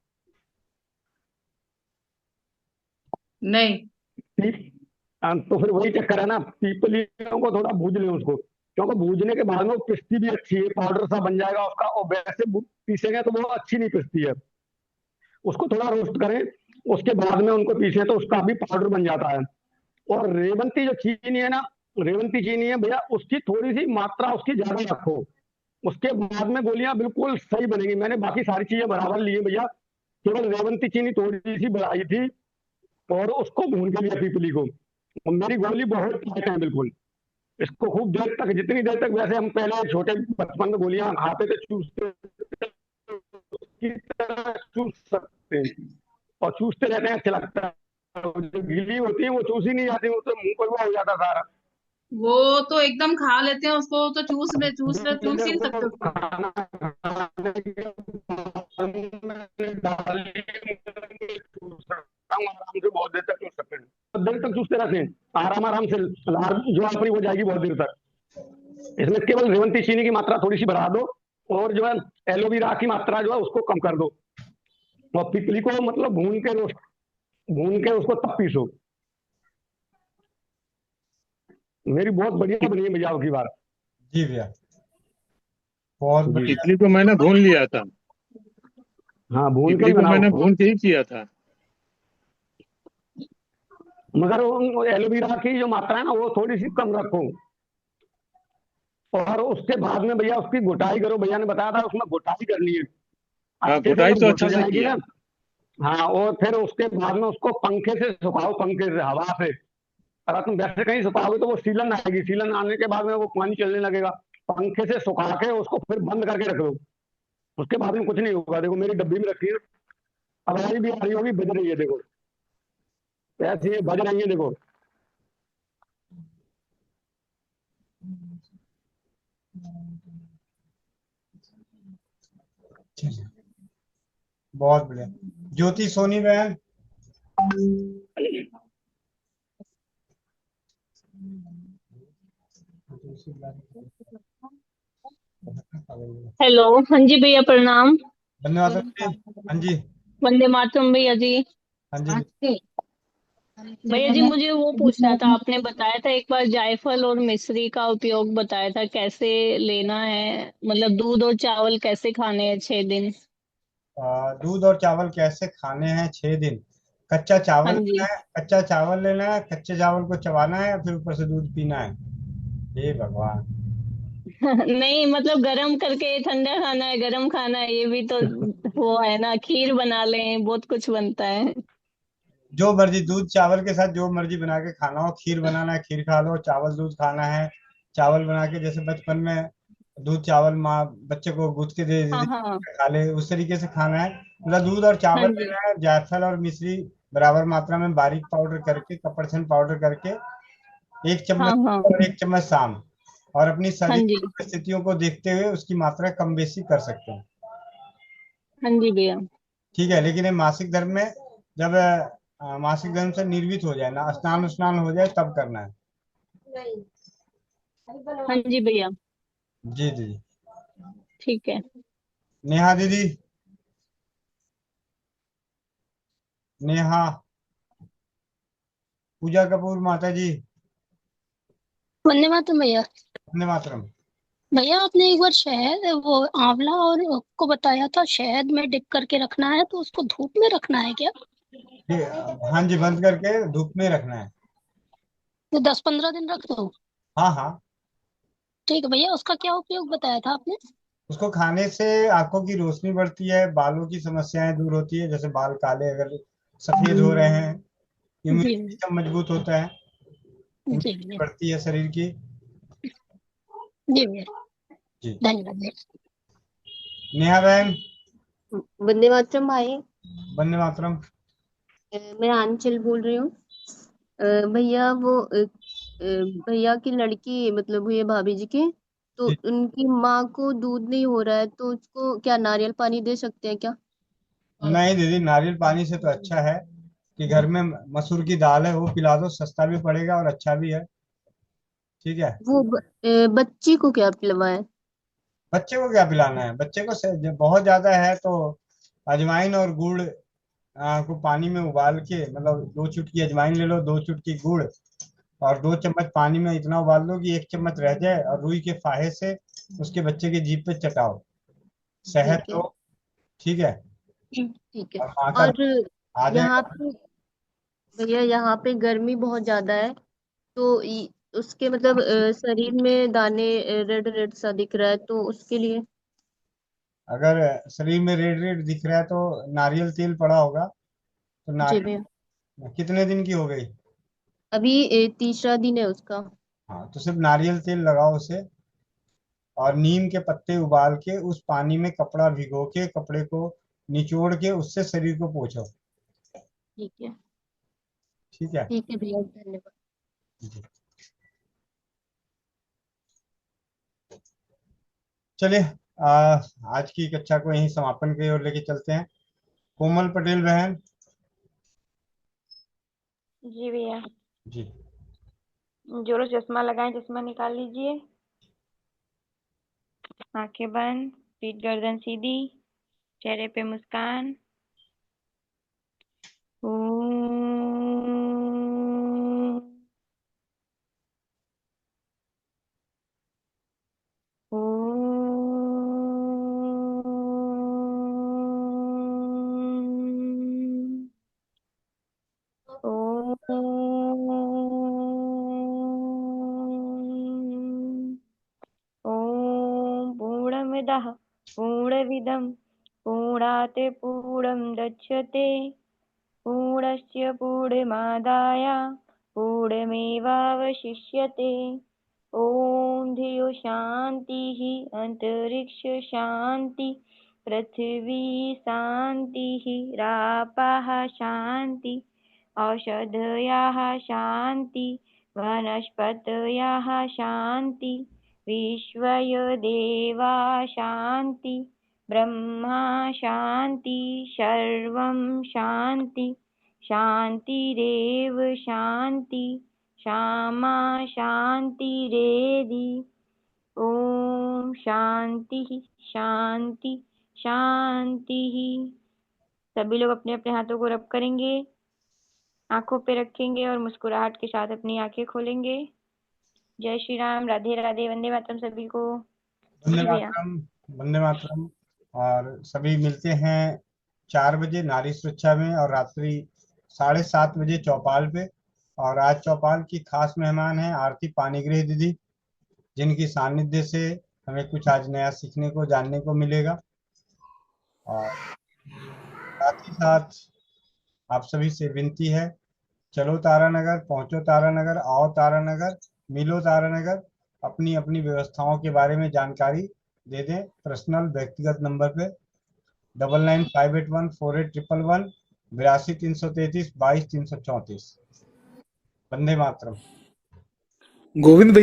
नहीं। तो फिर वही चक्कर है ना, पीपलियों को थोड़ा भूज लें उसको, क्योंकि भूजने के बाद में वो पिसती भी अच्छी है, पाउडर सा बन जाएगा उसका, और वैसे पीसेंगे तो वो अच्छी नहीं पिसती है। उसको थोड़ा रोस्ट करें, उसके बाद में उनको पीसे तो उसका भी पाउडर बन जाता है। और रेवंती जो चीनी है ना, रेवंती चीनी है भैया, उसकी थोड़ी सी मात्रा उसकी ज्यादा रखो, उसके बाद में गोलियां बिल्कुल सही बनेगी। मैंने बाकी सारी चीजें बराबर ली है भैया, केवल रेवंती चीनी थोड़ी सी बढ़ाई थी और उसको भून के लिया पीपली को, और मेरी गोली बहुत टाइट है बिल्कुल। इसको खूब देर तक, जितनी देर तक वैसे हम पहले छोटे बचपन में गोलियां खाते थे चूसते उसकी तरह चूस सकते हैं, और चूसते रहते हैं, अच्छा लगता है। जो गीली होती है वो चूसी नहीं जाती, वो तो मुंह पर वो हो जाता सारा। वो तो एकदम खा लेते हैं उसको, तो चूस ही नहीं सकते उसको। खाना खाने के बाद में डाली, चूस सकता हूँ आराम से, बहुत देर तक चूस सकते हैं, बहुत देर तक चूसते रहते हैं आराम आराम से, लार जो अपनी हो जाएगी बहुत देर तक। इसमें केवल रेवंती चीनी की मात्रा थोड़ी सी बढ़ा दो, और जो है एलोवेरा की मात्रा जो है उसको कम कर दो, और पिपली को मतलब भून के उसको तब पीसो। मेरी बहुत बढ़िया बनी है भैया की बार। जी भैया, बहुत जी बढ़िया। इडली को मैंने भून लिया था, हाँ भून के इडली को मैंने बनाओ, भून के ही किया था। मगर वो एलोवेरा की जो मात्रा है ना वो थोड़ी सी कम रखो, और उसके बाद में भैया उसकी घुटाई करो, भैया ने बताया था उसमें घुटाई करनी है हाँ, अच्छे से, घुटाई जब तो घुट अच्छा से जाएगी किया। ना, हाँ, और फिर उसके बाद में उसको पंखे से सुखाओ, पंखे से, हवा से। अगर तुम वैसे कहीं सुखाओगे तो वो सीलन आएगी, सीलन आने के बाद में वो पानी चलने लगेगा। पंखे से सुखा के उसको फिर बंद करके रख दो, उसके बाद में कुछ नहीं होगा। देखो मेरी डब्बी में रखी है, अब हमारी भी आ रही होगी, बज रही है, देखो ऐसी है, बज रही है, देखो। बहुत बढ़िया। ज्योति सोनी बहन। हेलो, हाँ जी भैया, प्रणाम। धन्यवाद जी। हाँ जी। वंदे मातरम भैया जी। हाँ जी। भैया जी, मुझे वो पूछना था, आपने बताया था एक बार जायफल और मिश्री का उपयोग बताया था, कैसे लेना है, मतलब दूध और चावल कैसे खाने हैं 6 दिन। दूध और चावल कैसे खाने हैं 6 दिन? कच्चा हाँ चावल जी। लेना है, कच्चा चावल लेना है, कच्चे चावल को चबाना है, फिर ऊपर से दूध पीना है। हे भगवान। नहीं मतलब गरम करके ठंडा खाना है, गरम खाना है, ये भी तो वो है ना, खीर बना लें, बहुत कुछ बनता है। जो मर्जी, दूध चावल के साथ जो मर्जी बना के खाना हो, खीर बनाना है खीर खा लो, चावल दूध खाना है चावल बना के, जैसे बचपन में दूध चावल माँ बच्चे को गूंथ के दे हाँ देती हाँ। है, खा ले, उस तरीके से खाना है। मतलब दूध और हाँ चावल जी। लेना है, जायफल और मिश्री बराबर मात्रा में बारीक पाउडर करके, कपड़छन पाउडर करके, 1 चम्मच हाँ हाँ। और 1 चम्मच शाम, और अपनी हाँ शरीर जी। की परिस्थितियों को देखते हुए उसकी मात्रा कम बेसी कर सकते हैं। हाँ जी भैया। ठीक है, लेकिन ये मासिक धर्म में, जब मासिक धर्म से निर्वित हो जाए ना, स्नान स्नान हो जाए, तब करना है। हाँ जी भैया। जी जी। ठीक है। नेहा दीदी। नेहा। पूजा कपूर माता जी। वंदे मातरम भैया। वंदे मातरम। भैया आपने एक बार शहद, वो आंवला और को बताया था शहद में डिप करके रखना है, तो उसको धूप में रखना है क्या? हाँ जी, बंद करके धूप में रखना है। तो 10-15 दिन रख दो? हाँ हाँ। ठीक है भैया, उसका क्या उपयोग बताया था आपने? उसको खाने से आंखों की रोशनी बढ़ती है, बालों की समस्याएं दूर होती है, जैसे बाल काले अगर सफेद हो रहे हैं, जी इम्यूनिटी सिस्टम मजबूत होता है, जी इम्यूनिटी भैया। बढ़ती है शरीर की। जी भैया, जी। धन्यवाद भैया। नेहा बहन। वंदे मातरम भाई। वंदे मातरम। मैं आंचल बोल रही हूँ। भैया वो भैया की लड़की, मतलब भैया भाभी जी के, तो जी। उनकी माँ को दूध नहीं हो रहा है, तो उसको क्या नारियल पानी दे सकते हैं क्या? नहीं दीदी, नारियल पानी से तो अच्छा है कि घर में मसूर की दाल है, वो पिला दो, सस्ता भी पड़ेगा और अच्छा भी है। ठीक है। वो बच्ची को क्या पिलवाए? बच्चे को क्या पिलाना है? बच्चे को जब बहुत ज्यादा है तो अजवाइन और गुड़ को पानी में उबाल के, मतलब 2 चुटकी अजवाइन ले लो, 2 चुटकी गुड़, और 2 चम्मच पानी में इतना उबाल दो कि 1 चम्मच रह जाए, और रुई के फाहे से उसके बच्चे की जीभ पे चटाओ, शहद ठीक है। दो। ठीक है। ठीक है। और माँ का और आ यहाँ जाएगा। पे भैया, यहाँ पे गर्मी बहुत ज्यादा है, तो उसके मतलब शरीर में दाने रेड रेड सा दिख रहा है, तो उसके लिए। अगर शरीर में रेड रेड दिख रहा है तो नारियल तेल पड़ा होगा, तो जी भैया। नारियल कितने दिन की हो गई? अभी तीसरा दिन है उसका। हाँ, तो सिर्फ नारियल तेल लगाओ उसे, और नीम के पत्ते उबाल के उस पानी में कपड़ा भिगो के, कपड़े को निचोड़ के उससे शरीर को पोंछो। ठीक है। ठीक है। ठीक है भैया, धन्यवाद। जी। चलिए, आज की कक्षा को यहीं समापन की ओर लेके चलते हैं। कोमल पटेल बहन। जी भैया। जी। जोरो चश्मा लगाएं, चश्मा निकाल लीजिए। आंखें बंद, पीठ गर्दन सीधी, चेहरे पे मुस्कान। ओम। ओम। ओम। ॐ पूर्णमदः पूर्णमिदं पूर्णात् पूर्णमुदच्यते पूर्णस्य पूर्णमादाय पूर्णमेवावशिष्यते। ॐ धियो शान्तिः, अन्तरिक्ष शान्ति, पृथिवी शान्तिः, रापः शान्ति, औषधयः शान्ति, वनस्पतयः शान्ति, विश्वदेवा शान्ति, ब्रह्मा शान्ति, सर्वं शान्ति, शान्तिरेव शान्ति, क्षमा शान्तिरेधि। ओम शांति शांति शांति। सभी लोग अपने अपने हाथों को रब करेंगे, आंखों पे रखेंगे और मुस्कुराहट के साथ अपनी आंखें खोलेंगे। जय श्री राम, राधे राधे, वंदे मातरम सभी को। वंदे जी भैया। मातरम। वंदे मातरम। और सभी मिलते हैं 4 बजे नारी सुरक्षा में, और रात्रि 7:30 बजे चौपाल पे। और आज चौपाल की खास मेहमान है आरती पानीग्रह दीदी, जिनकी सानिध्य से हमें कुछ आज नया सीखने को, जानने को मिलेगा। और साथ ही साथ आप सभी से विनती है, चलो तारानगर, पहुंचो तारानगर, आओ तारानगर, मिलो तारानगर, अपनी अपनी व्यवस्थाओं के बारे में जानकारी दे दें पर्सनल व्यक्तिगत नंबर पे 9958148111, 82 333 22 334। वंदे मातरम। गोविंद भैया।